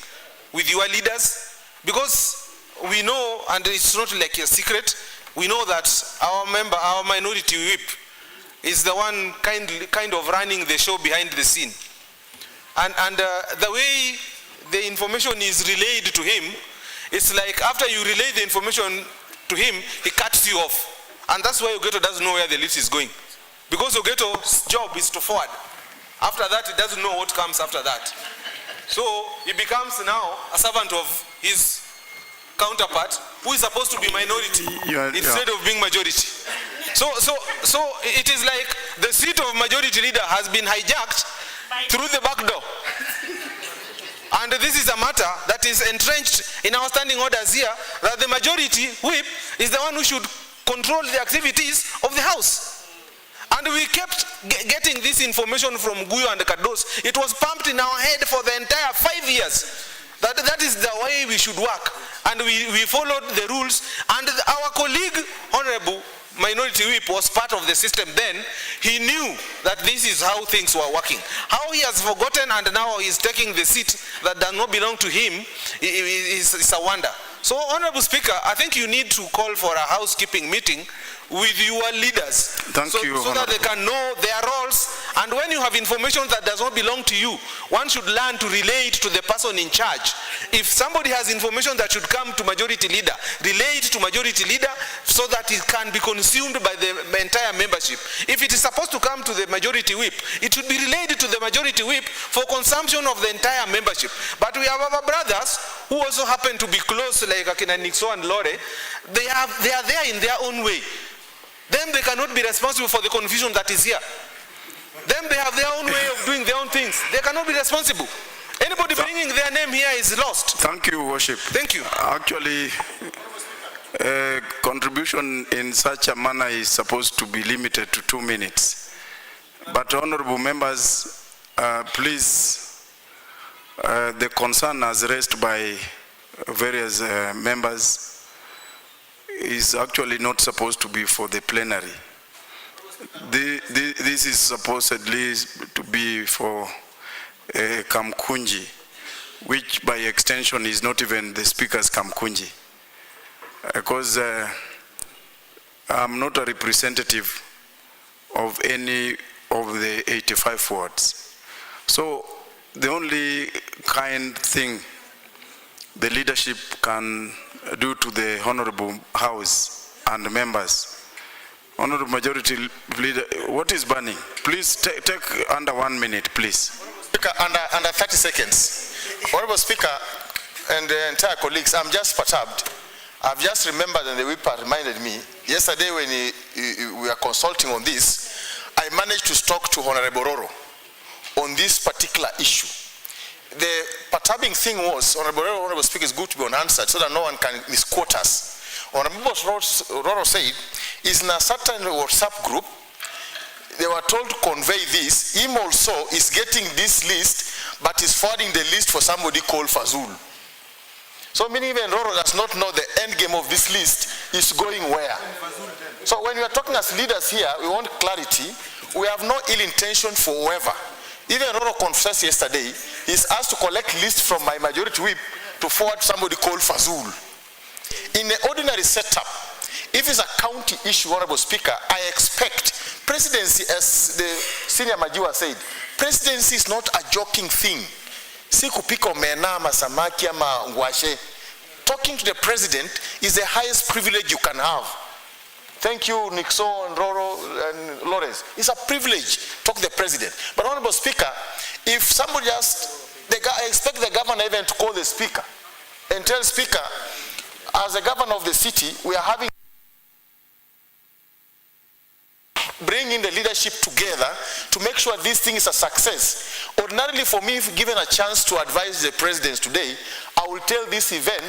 S11: with your leaders? Because we know, and it's not like a secret, we know that our minority whip is the one kind of running the show behind the scene. And the way the information is relayed to him it's like after you relay the information to him, he cuts you off. And that's why Ogeto doesn't know where the list is going. Because Ogeto's job is to forward. After that, he doesn't know what comes after that. So he becomes now a servant of his counterpart, who is supposed to be minority instead of being majority. So it is like the seat of majority leader has been hijacked through the back door. And this is a matter that is entrenched in our standing orders here, that the majority whip is the one who should control the activities of the House. And we kept getting this information from Guyo and Kados. It was pumped in our head for the entire 5 years. That is the way we should work. And we followed the rules. And our colleague, Honorable Minority Whip, was part of the system then. He knew that this is how things were working. How he has forgotten and now he's taking the seat that does not belong to him is a wonder. So, Honorable Speaker, I think you need to call for a housekeeping meeting with your leaders so that they can know their roles. And when you have information that does not belong to you, one should learn to relay it to the person in charge. If somebody has information that should come to majority leader, relay it to majority leader so that it can be consumed by the entire membership. If it is supposed to come to the majority whip, it should be relayed to the majority whip for consumption of the entire membership. But we have our brothers who also happen to be close, like Akina Nixo and Lore. They are there in their own way. Then they cannot be responsible for the confusion that is here. Then they have their own way of doing their own things. They cannot be responsible. Anybody bringing their name here is lost.
S1: Thank you, Worship.
S11: Thank you.
S1: Actually, contribution in such a manner is supposed to be limited to 2 minutes. But honorable members, please, the concern as raised by various members is actually not supposed to be for the plenary. This is supposedly to be for Kamkunji, which by extension is not even the speaker's Kamkunji. Because I'm not a representative of any of the 85 wards. So the only kind thing the leadership can do to the Honorable House and members. Honorable Majority Leader, what is burning? Please take under 1 minute, please.
S2: Speaker, under 30 seconds. Honorable Speaker and the entire colleagues, I'm just perturbed. I've just remembered, and the whip reminded me, yesterday when we were consulting on this, I managed to talk to Honorable Roro on this particular issue. The perturbing thing was, Honorable Speaker, is good to be unanswered so that no one can misquote us. Honorable Roro said, is in a certain WhatsApp group, they were told to convey this. Him also is getting this list, but is forwarding the list for somebody called Fazul. So meaning even Roro does not know the end game of this list is going where. So when we are talking as leaders here, we want clarity. We have no ill intention for whoever. Even Roro confessed yesterday, he's asked to collect lists from my majority whip to forward somebody called Fazul. In the ordinary setup, if it's a county issue, Honorable Speaker, I expect presidency, as the senior Majiwa said, presidency is not a joking thing. Si kupika omena ama samaki ama ngwashe. Talking to the president is the highest privilege you can have. Thank you, Nixo and Roro and Lawrence. It's a privilege to talk to the president. But Honorable Speaker, if somebody I expect the governor even to call the speaker and tell speaker, as the governor of the city, we are having bringing the leadership together to make sure this thing is a success. Ordinarily for me, if given a chance to advise the president today, I will tell this event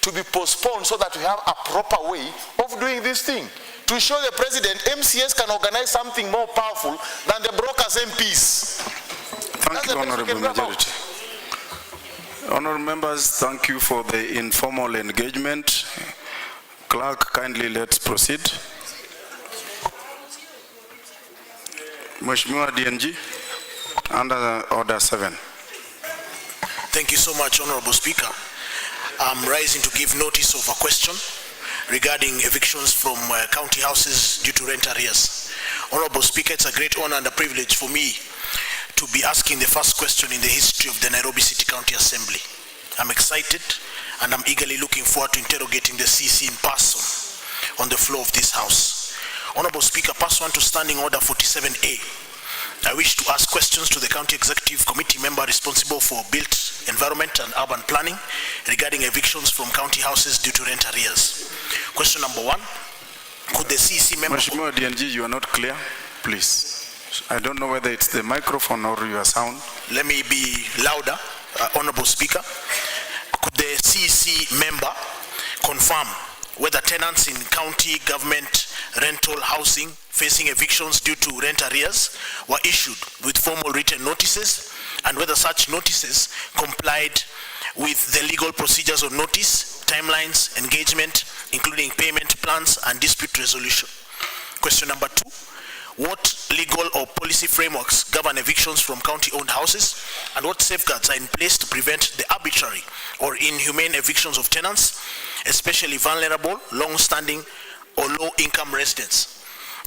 S2: to be postponed so that we have a proper way of doing this thing. To show the president, MCS can organize something more powerful than the brokers MPs.
S1: Thank you, Honorable Majority. Honorable members, thank you for the informal engagement. Clerk, kindly let's proceed. Mheshimiwa DNG, under Order 7.
S12: Thank you so much, Honorable Speaker. I'm rising to give notice of a question regarding evictions from county houses due to rent arrears. Honorable Speaker, it's a great honor and a privilege for me to be asking the first question in the history of the Nairobi City County Assembly. I'm excited and I'm eagerly looking forward to interrogating the CC in person on the floor of this House. Honorable Speaker, pursuant to Standing Order 47A, I wish to ask questions to the County Executive Committee member responsible for built environment and urban planning regarding evictions from county houses due to rent arrears. Question number 1, could the CC member...
S1: Mheshimiwa DNG, you are not clear, please. I don't know whether it's the microphone or your sound.
S12: Let me be louder, Honorable Speaker. Could the CC member confirm whether tenants in county government rental housing facing evictions due to rent arrears were issued with formal written notices, and whether such notices complied with the legal procedures of notice, timelines, engagement, including payment plans and dispute resolution? Question number 2, what legal or policy frameworks govern evictions from county-owned houses, and what safeguards are in place to prevent the arbitrary or inhumane evictions of tenants, especially vulnerable, long-standing or low-income residents?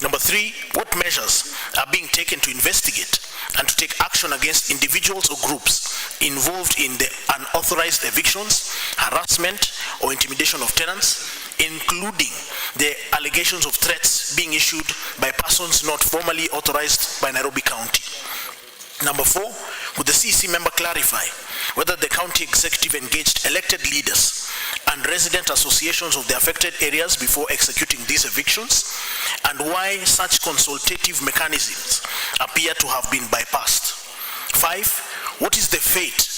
S12: Number 3, what measures are being taken to investigate and to take action against individuals or groups involved in the unauthorized evictions, harassment or intimidation of tenants, including the allegations of threats being issued by persons not formally authorized by Nairobi County? Number 4, would the CC member clarify whether the county executive engaged elected leaders and resident associations of the affected areas before executing these evictions, and why such consultative mechanisms appear to have been bypassed? 5, what is the fate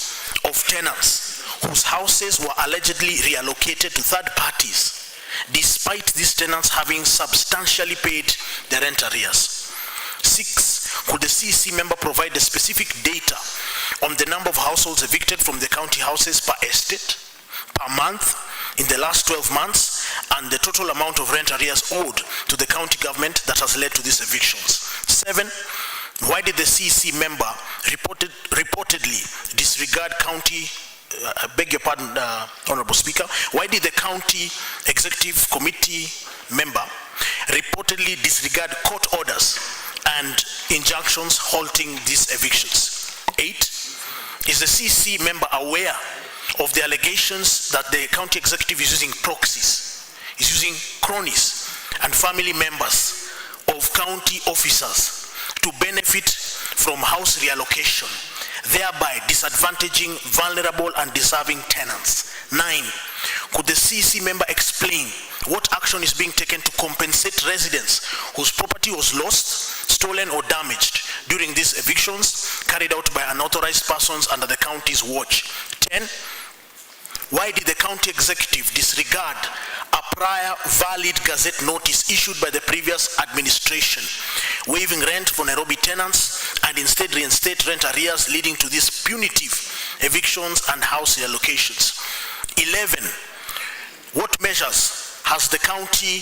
S12: of tenants whose houses were allegedly reallocated to third parties despite these tenants having substantially paid their rent arrears? 6, could the CC member provide the specific data on the number of households evicted from the county houses per estate, per month, in the last 12 months, and the total amount of rent arrears owed to the county government that has led to these evictions? 7, why did the CC member reportedly disregard county, I beg your pardon, Honorable Speaker, why did the county executive committee member reportedly disregard court orders and injunctions halting these evictions? 8, is the CC member aware of the allegations that the county executive is using proxies, is using cronies and family members of county officers to benefit from house reallocation, thereby disadvantaging vulnerable and deserving tenants? 9, could the CC member explain what action is being taken to compensate residents whose property was lost, stolen or damaged during these evictions carried out by unauthorized persons under the county's watch? 10, why did the county executive disregard a prior valid gazette notice issued by the previous administration waiving rent for Nairobi tenants and instead reinstate rent arrears, leading to these punitive evictions and house reallocations? 11, what measures has the county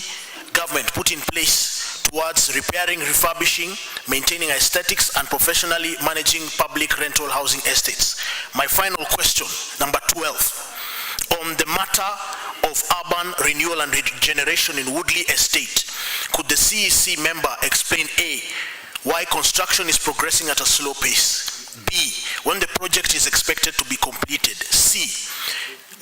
S12: government put in place towards repairing, refurbishing, maintaining aesthetics and professionally managing public rental housing estates? My final question, number 12, on the matter of urban renewal and regeneration in Woodley Estate, could the CEC member explain A, why construction is progressing at a slow pace? B, when the project is expected to be completed? C,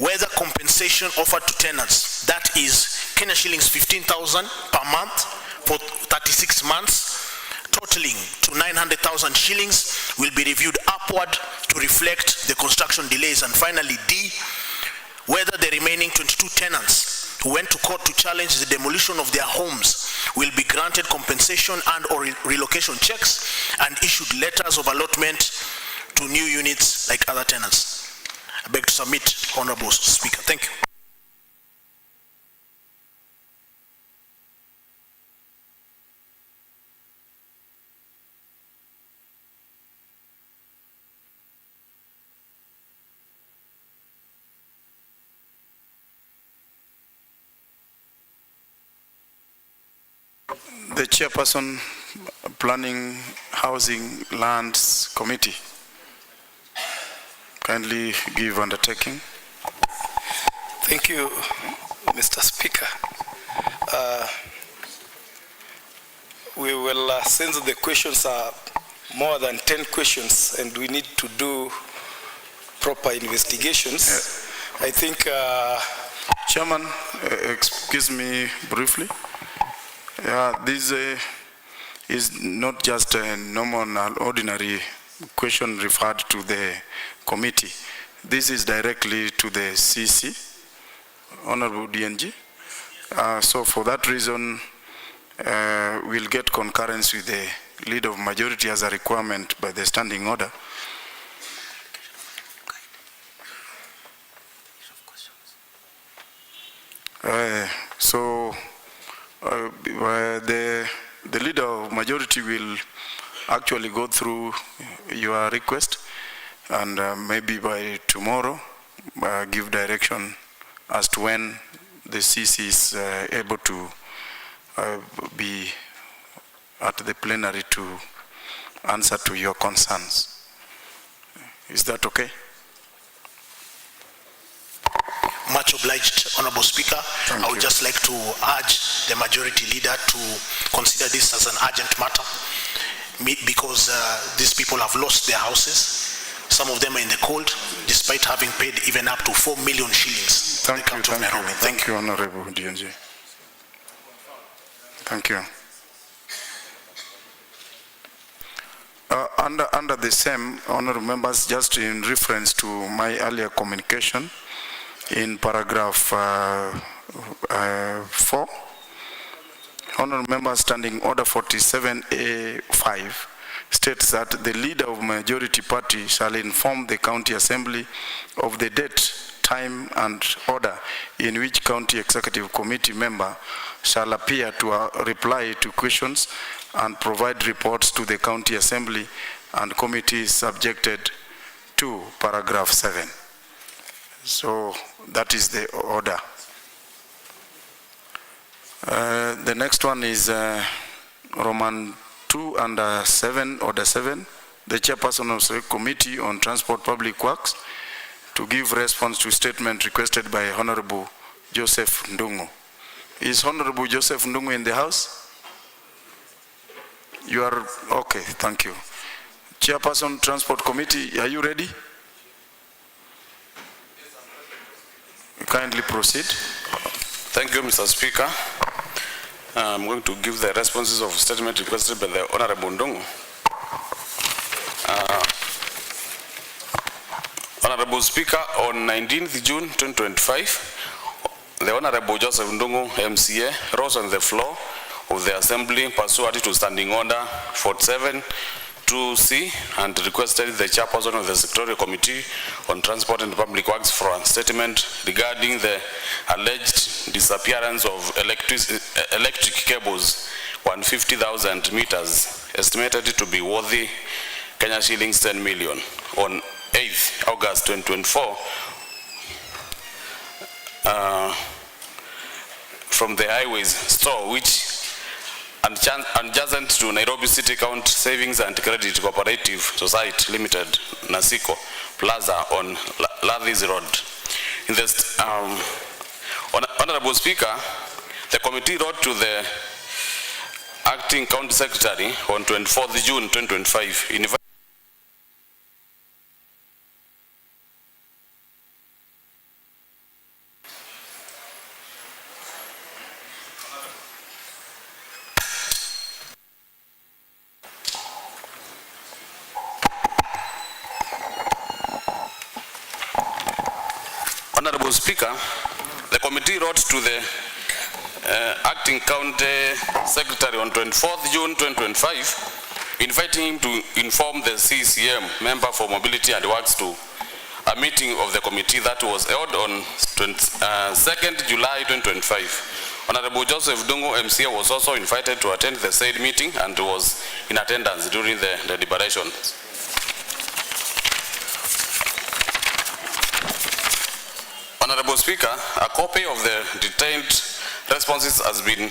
S12: whether compensation offered to tenants, that is Kenya shillings 15,000 per month for 36 months, totaling to 900,000 shillings, will be reviewed upward to reflect the construction delays? And finally, D, whether the remaining 22 tenants who went to court to challenge the demolition of their homes will be granted compensation and or relocation checks and issued letters of allotment to new units like other tenants. I beg to submit, Honorable Speaker. Thank you.
S1: The Chairperson, Planning, Housing, Lands Committee. Kindly give undertaking.
S13: Thank you, Mr. Speaker. We will, since the questions are more than 10 questions and we need to do proper investigations, I think
S1: Chairman, excuse me briefly. This is not just a normal, ordinary question referred to the committee. This is directly to the CC, Honorable DNG. So for that reason, we'll get concurrence with the leader of majority as a requirement by the standing order. The leader of majority will actually go through your request and maybe by tomorrow give direction as to when the CC is able to be at the plenary to answer to your concerns. Is that okay?
S12: Much obliged, Honorable Speaker. I would just like to urge the majority leader to consider this as an urgent matter because these people have lost their houses. Some of them are in the cold, despite having paid even up to 4 million shillings.
S1: Thank you, Honorable DNG. Thank you. Under the same, honorable members, just in reference to my earlier communication, in paragraph 4, honorable members, standing order 47A5 states that the leader of majority party shall inform the county assembly of the date, time and order in which county executive committee member shall appear to reply to questions and provide reports to the county assembly and committees subjected to paragraph 7. So that is the order. The next one is Roman 2 under 7, order 7, the chairperson of the committee on transport public works to give response to statement requested by Honorable Joseph Ndungu. Is Honorable Joseph Ndungu in the house? You are okay, thank you. Chairperson Transport Committee, are you ready? Kindly proceed.
S14: Thank you, Mr. Speaker. I'm going to give the responses of statement requested by the Honorable Ndungu. Honorable Speaker, on 19th June 2025, the Honorable Joseph Ndungu, MCA, rose on the floor of the Assembly pursuant to Standing Order 47(2)C and requested the chairperson of the Secretarial Committee on Transport and Public Works for a statement regarding the alleged disappearance of electric cables 150,000 meters, estimated to be worthy Kenya shillings 10 million. On 8th August 2024, from the highways store, which adjacent to Nairobi City County Savings and Credit Cooperative Society Limited, Nasiko Plaza on Lathis Road. In this, Honorable Speaker, the committee wrote to the Acting County Secretary on 24th June 2025, Honorable Speaker, the committee wrote to the Acting County Secretary on 24th June 2025, inviting him to inform the CCM member for Mobility and Works to a meeting of the committee that was held on 2nd July 2025. Honorable Joseph Ndungu, MCA, was also invited to attend the said meeting and was in attendance during the deliberations. Honorable Speaker, a copy of the detailed responses has been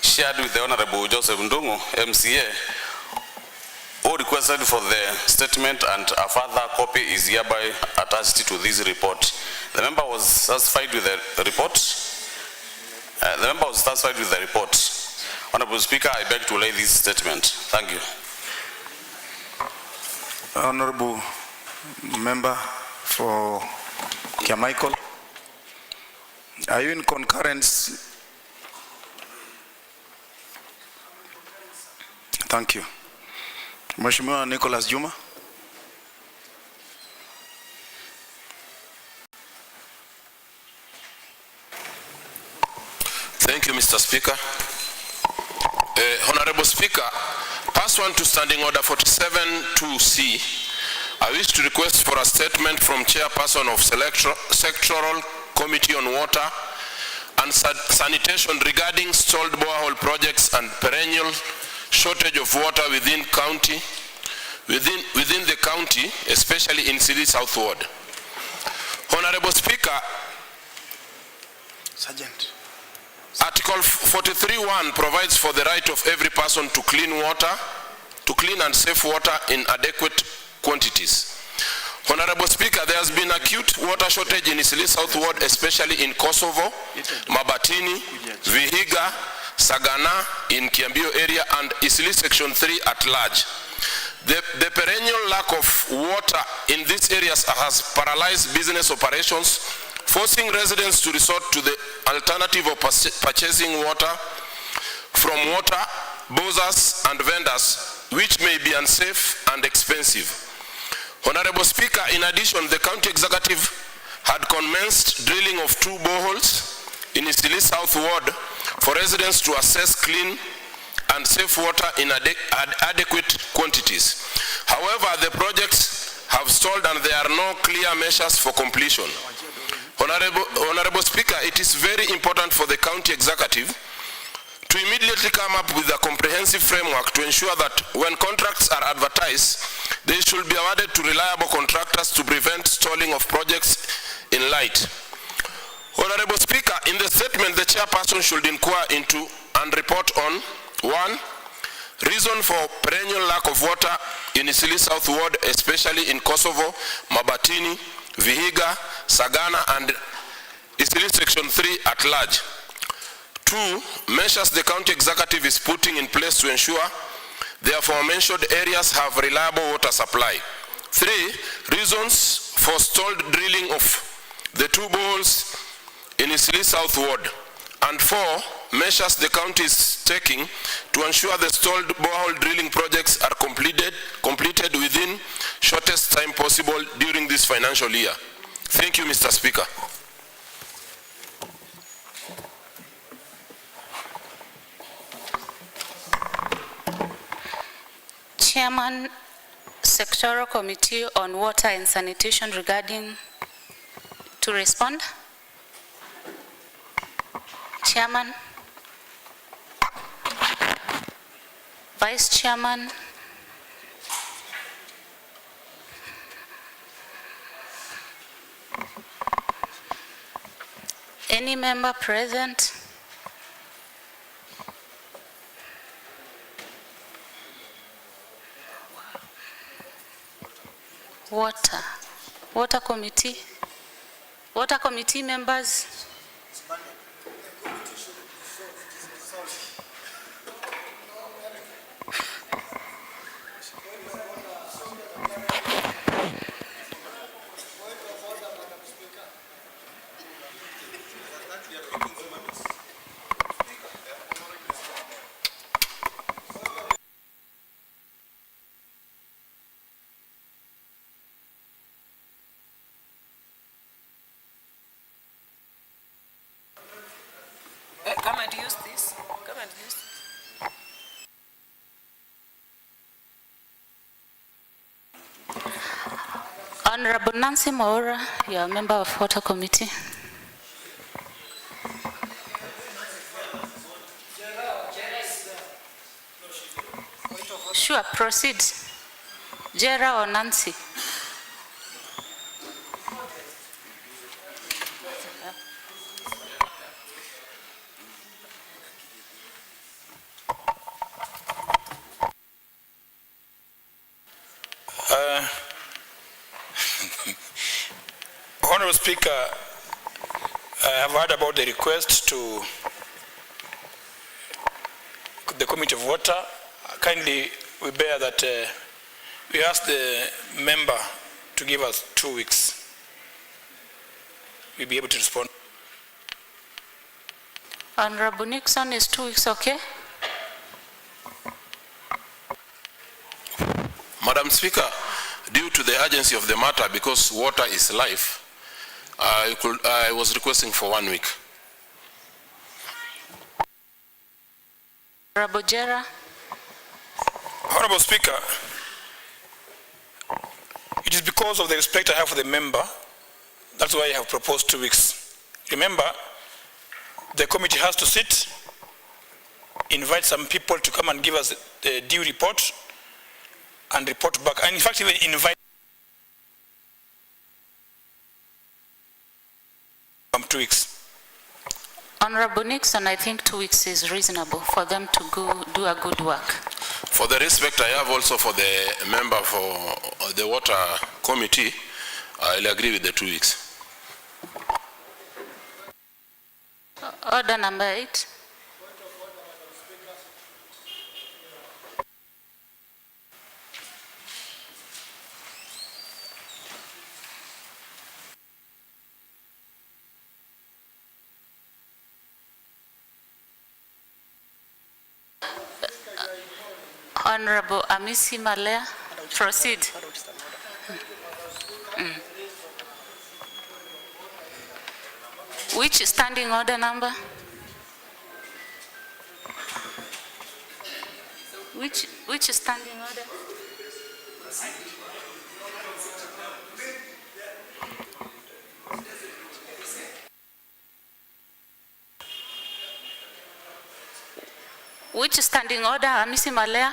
S14: shared with the Honorable Joseph Ndungu, MCA, who requested for the statement, and a further copy is hereby attached to this report. The member was satisfied with the report. Honorable Speaker, I beg to lay this statement. Thank you.
S1: Honorable Member for Michael. Are you in concurrence? Thank you. Mheshimiwa Nicholas Juma.
S6: Thank you, Mr. Speaker. Honorable Speaker, pursuant to Standing Order 47-2C, I wish to request for a statement from Chairperson of Sectoral Committee on Water and Sanitation regarding stalled borehole projects and perennial shortage of water within the county, especially in City South Ward. Honorable Speaker,
S1: Sergeant.
S6: Article 43(1) provides for the right of every person to clean and safe water in adequate quantities. Honorable Speaker, there has been acute water shortage in Isili South Ward, especially in Kosovo, Mabatini, Vihiga, Sagana, in Kiambio area, and Isili Section 3 at large. The perennial lack of water in these areas has paralyzed business operations, forcing residents to resort to the alternative of purchasing water from water bozzers and vendors, which may be unsafe and expensive. Honorable Speaker, in addition, the County Executive had commenced drilling of 2 boreholes in Isili South Ward for residents to access clean and safe water in adequate quantities. However, the projects have stalled and there are no clear measures for completion. Honorable Speaker, it is very important for the County Executive to immediately come up with a comprehensive framework to ensure that when contracts are advertised, they should be awarded to reliable contractors to prevent stalling of projects in light. Honorable Speaker, in the statement, the chairperson should inquire into and report on 1. Reason for perennial lack of water in Isili South Ward, especially in Kosovo, Mabatini, Vihiga, Sagana, and Isili Section 3 at large. 2. Measures the County Executive is putting in place to ensure the aforementioned areas have reliable water supply. 3. Reasons for stalled drilling of the 2 boreholes in Isili South Ward. And 4. Measures the county is taking to ensure the stalled borehole drilling projects are completed within shortest time possible during this financial year. Thank you, Mr. Speaker.
S15: Chairman, Sectoral Committee on Water and Sanitation regarding to respond. Chairman, Vice Chairman, any member present? Water Committee members?
S16: Come and use this. Come and use this.
S15: Honorable Nancy Maura, you are a member of Water Committee. Sure, proceed. Jera or Nancy?
S10: Honorable Speaker, I have heard about the request to the Committee of Water. Kindly, we bear that we ask the member to give us 2 weeks. We'll be able to respond.
S15: Honorable Nixon, is 2 weeks okay?
S6: Madam Speaker, due to the urgency of the matter, because water is life, I was requesting for 1 week.
S15: Honorable Jera.
S10: Honorable Speaker, it is because of the respect I have for the member, that's why I have proposed 2 weeks. Remember, the committee has to sit, invite some people to come and give us the due report, and report back, and in fact even invite 2 weeks.
S15: Honorable Nixon, I think 2 weeks is reasonable for them to go do a good work.
S6: For the respect I have also for the member for the water committee, I'll agree with the 2 weeks.
S15: Order number 8. Honorable Amisi Malea, proceed. Which standing order number? Which standing order? Which standing order, Amisi Malea?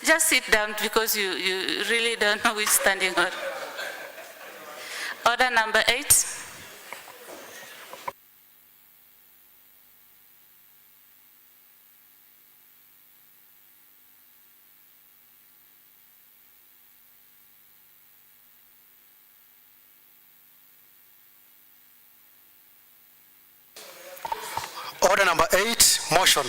S15: Just sit down because you really don't know which standing order. Order number 8.
S3: Order number 8, motion.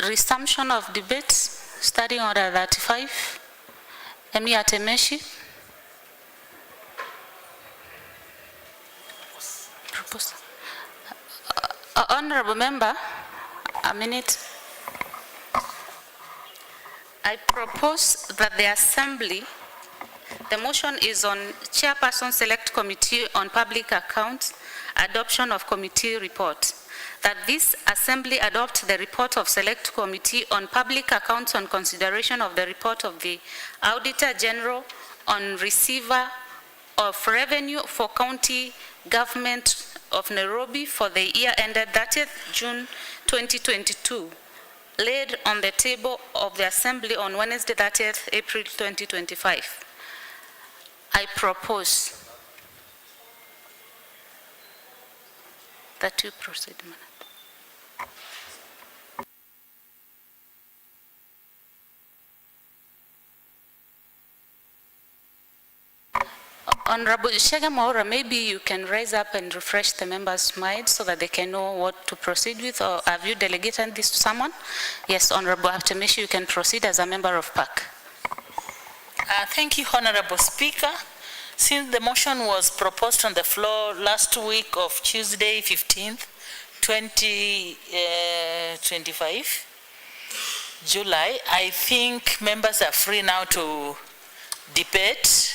S15: Resumption of debates, starting order 35. Emi Atemeshi. Honorable member, a minute. I propose that the assembly, the motion is on Chairperson Select Committee on Public Accounts, adoption of committee report. That this assembly adopt the report of Select Committee on Public Accounts on consideration of the report of the Auditor General on receiver of revenue for county government of Nairobi for the year ended 30th June 2022, laid on the table of the assembly on Wednesday 30th April 2025. I propose that you proceed, Madam. Honorable Shega Maura, maybe you can rise up and refresh the members' minds so that they can know what to proceed with, or have you delegated this to someone? Yes, Honorable Atemeshi, you can proceed as a member of PAC.
S17: Thank you, Honorable Speaker. Since the motion was proposed on the floor last week of Tuesday, 15th, 2025, July, I think members are free now to debate.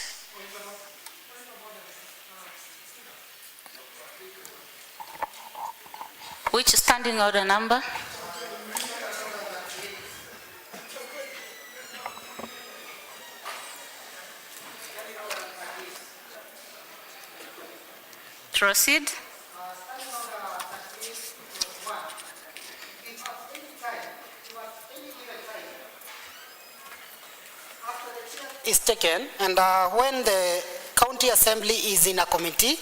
S15: Which standing order number? Proceed.
S18: Is taken, and when the county assembly is in a committee,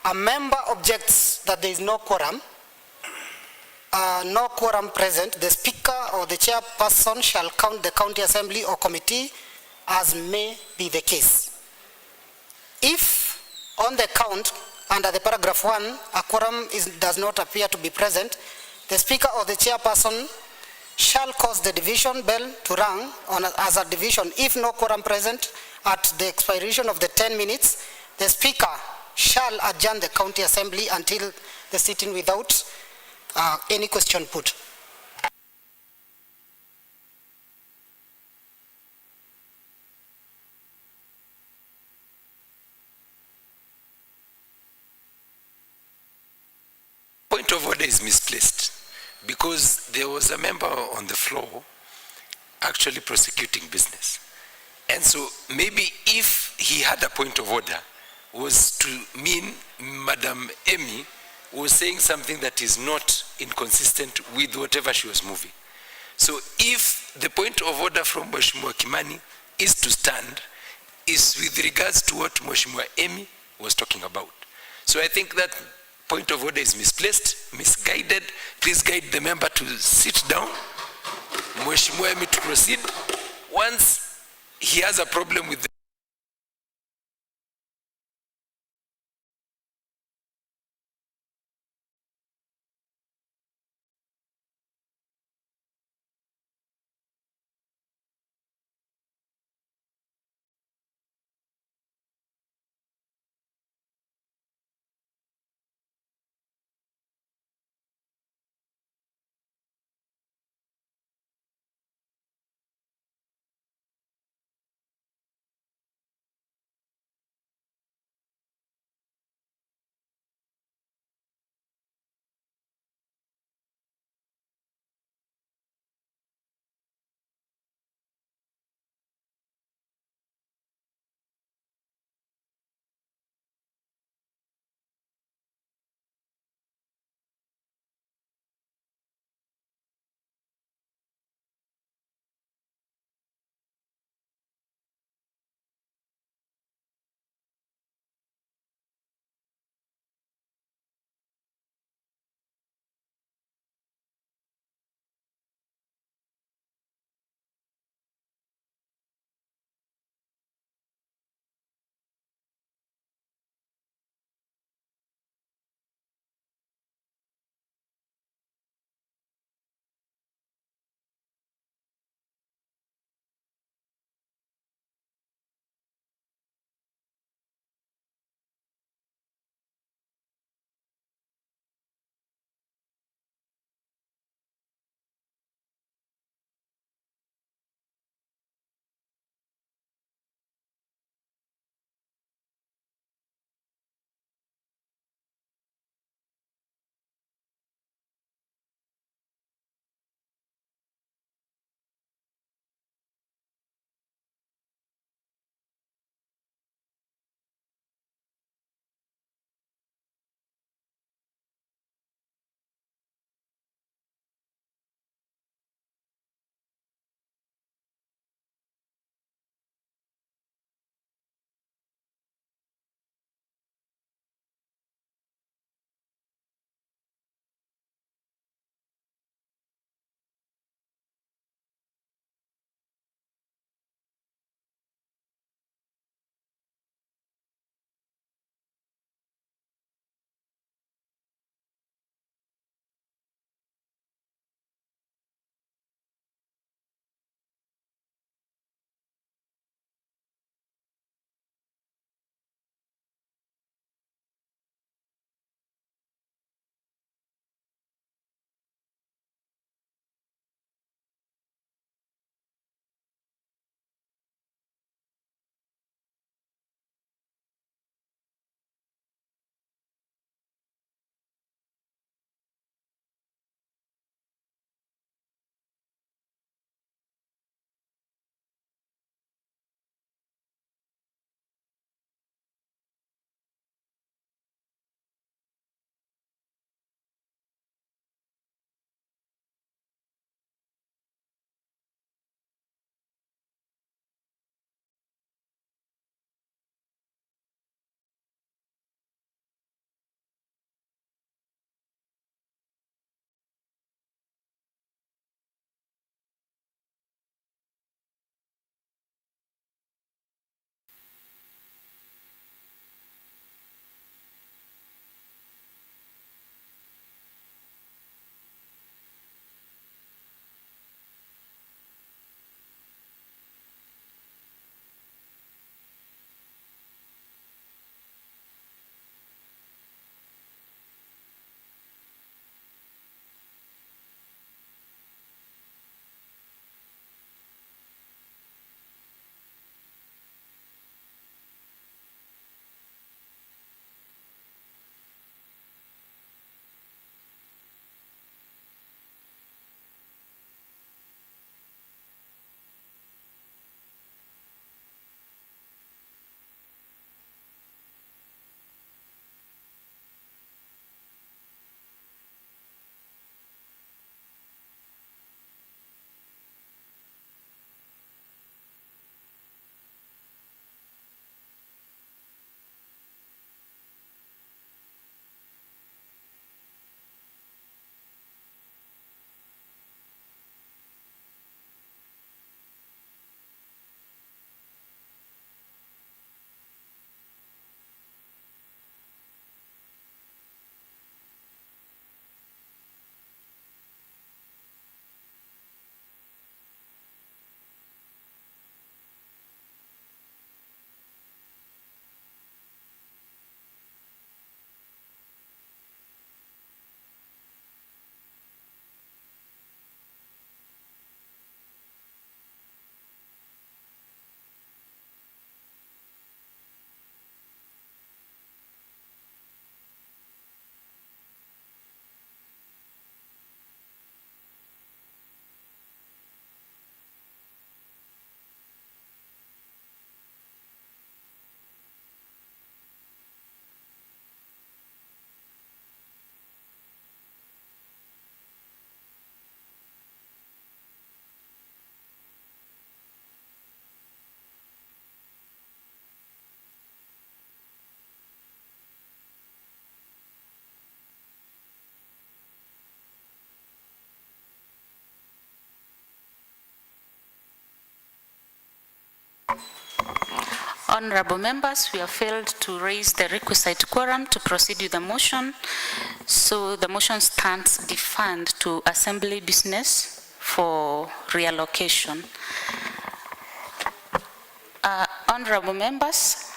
S18: a member objects that there is no quorum, present, the speaker or the chairperson shall count the county assembly or committee as may be the case. If on the count under the paragraph 1, a quorum does not appear to be present, the speaker or the chairperson shall cause the division bell to ring as a division. If no quorum present at the expiration of the 10 minutes, the speaker shall adjourn the county assembly until the sitting without any question put.
S19: Point of order is misplaced because there was a member on the floor actually prosecuting business. And so maybe if he had a point of order was to mean Madam Amy was saying something that is not inconsistent with whatever she was moving. So if the point of order from Mheshimiwa Kimani is to stand, is with regards to what Mheshimiwa Amy was talking about. So I think that point of order is misplaced, misguided. Please guide the member to sit down. Mheshimiwa Amy to proceed. Once he has a problem with the
S15: Honorable members, we have failed to raise the requisite quorum to proceed with the motion, so the motion stands deferred to assembly business for reallocation. Honorable members,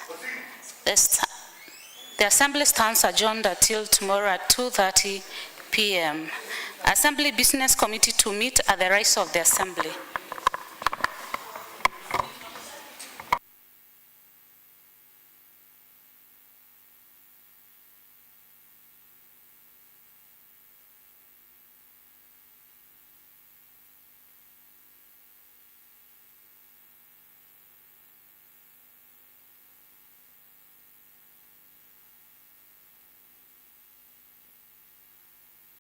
S15: the assembly stands adjourned until tomorrow at 2:30 p.m. Assembly Business Committee to meet at the rise of the assembly.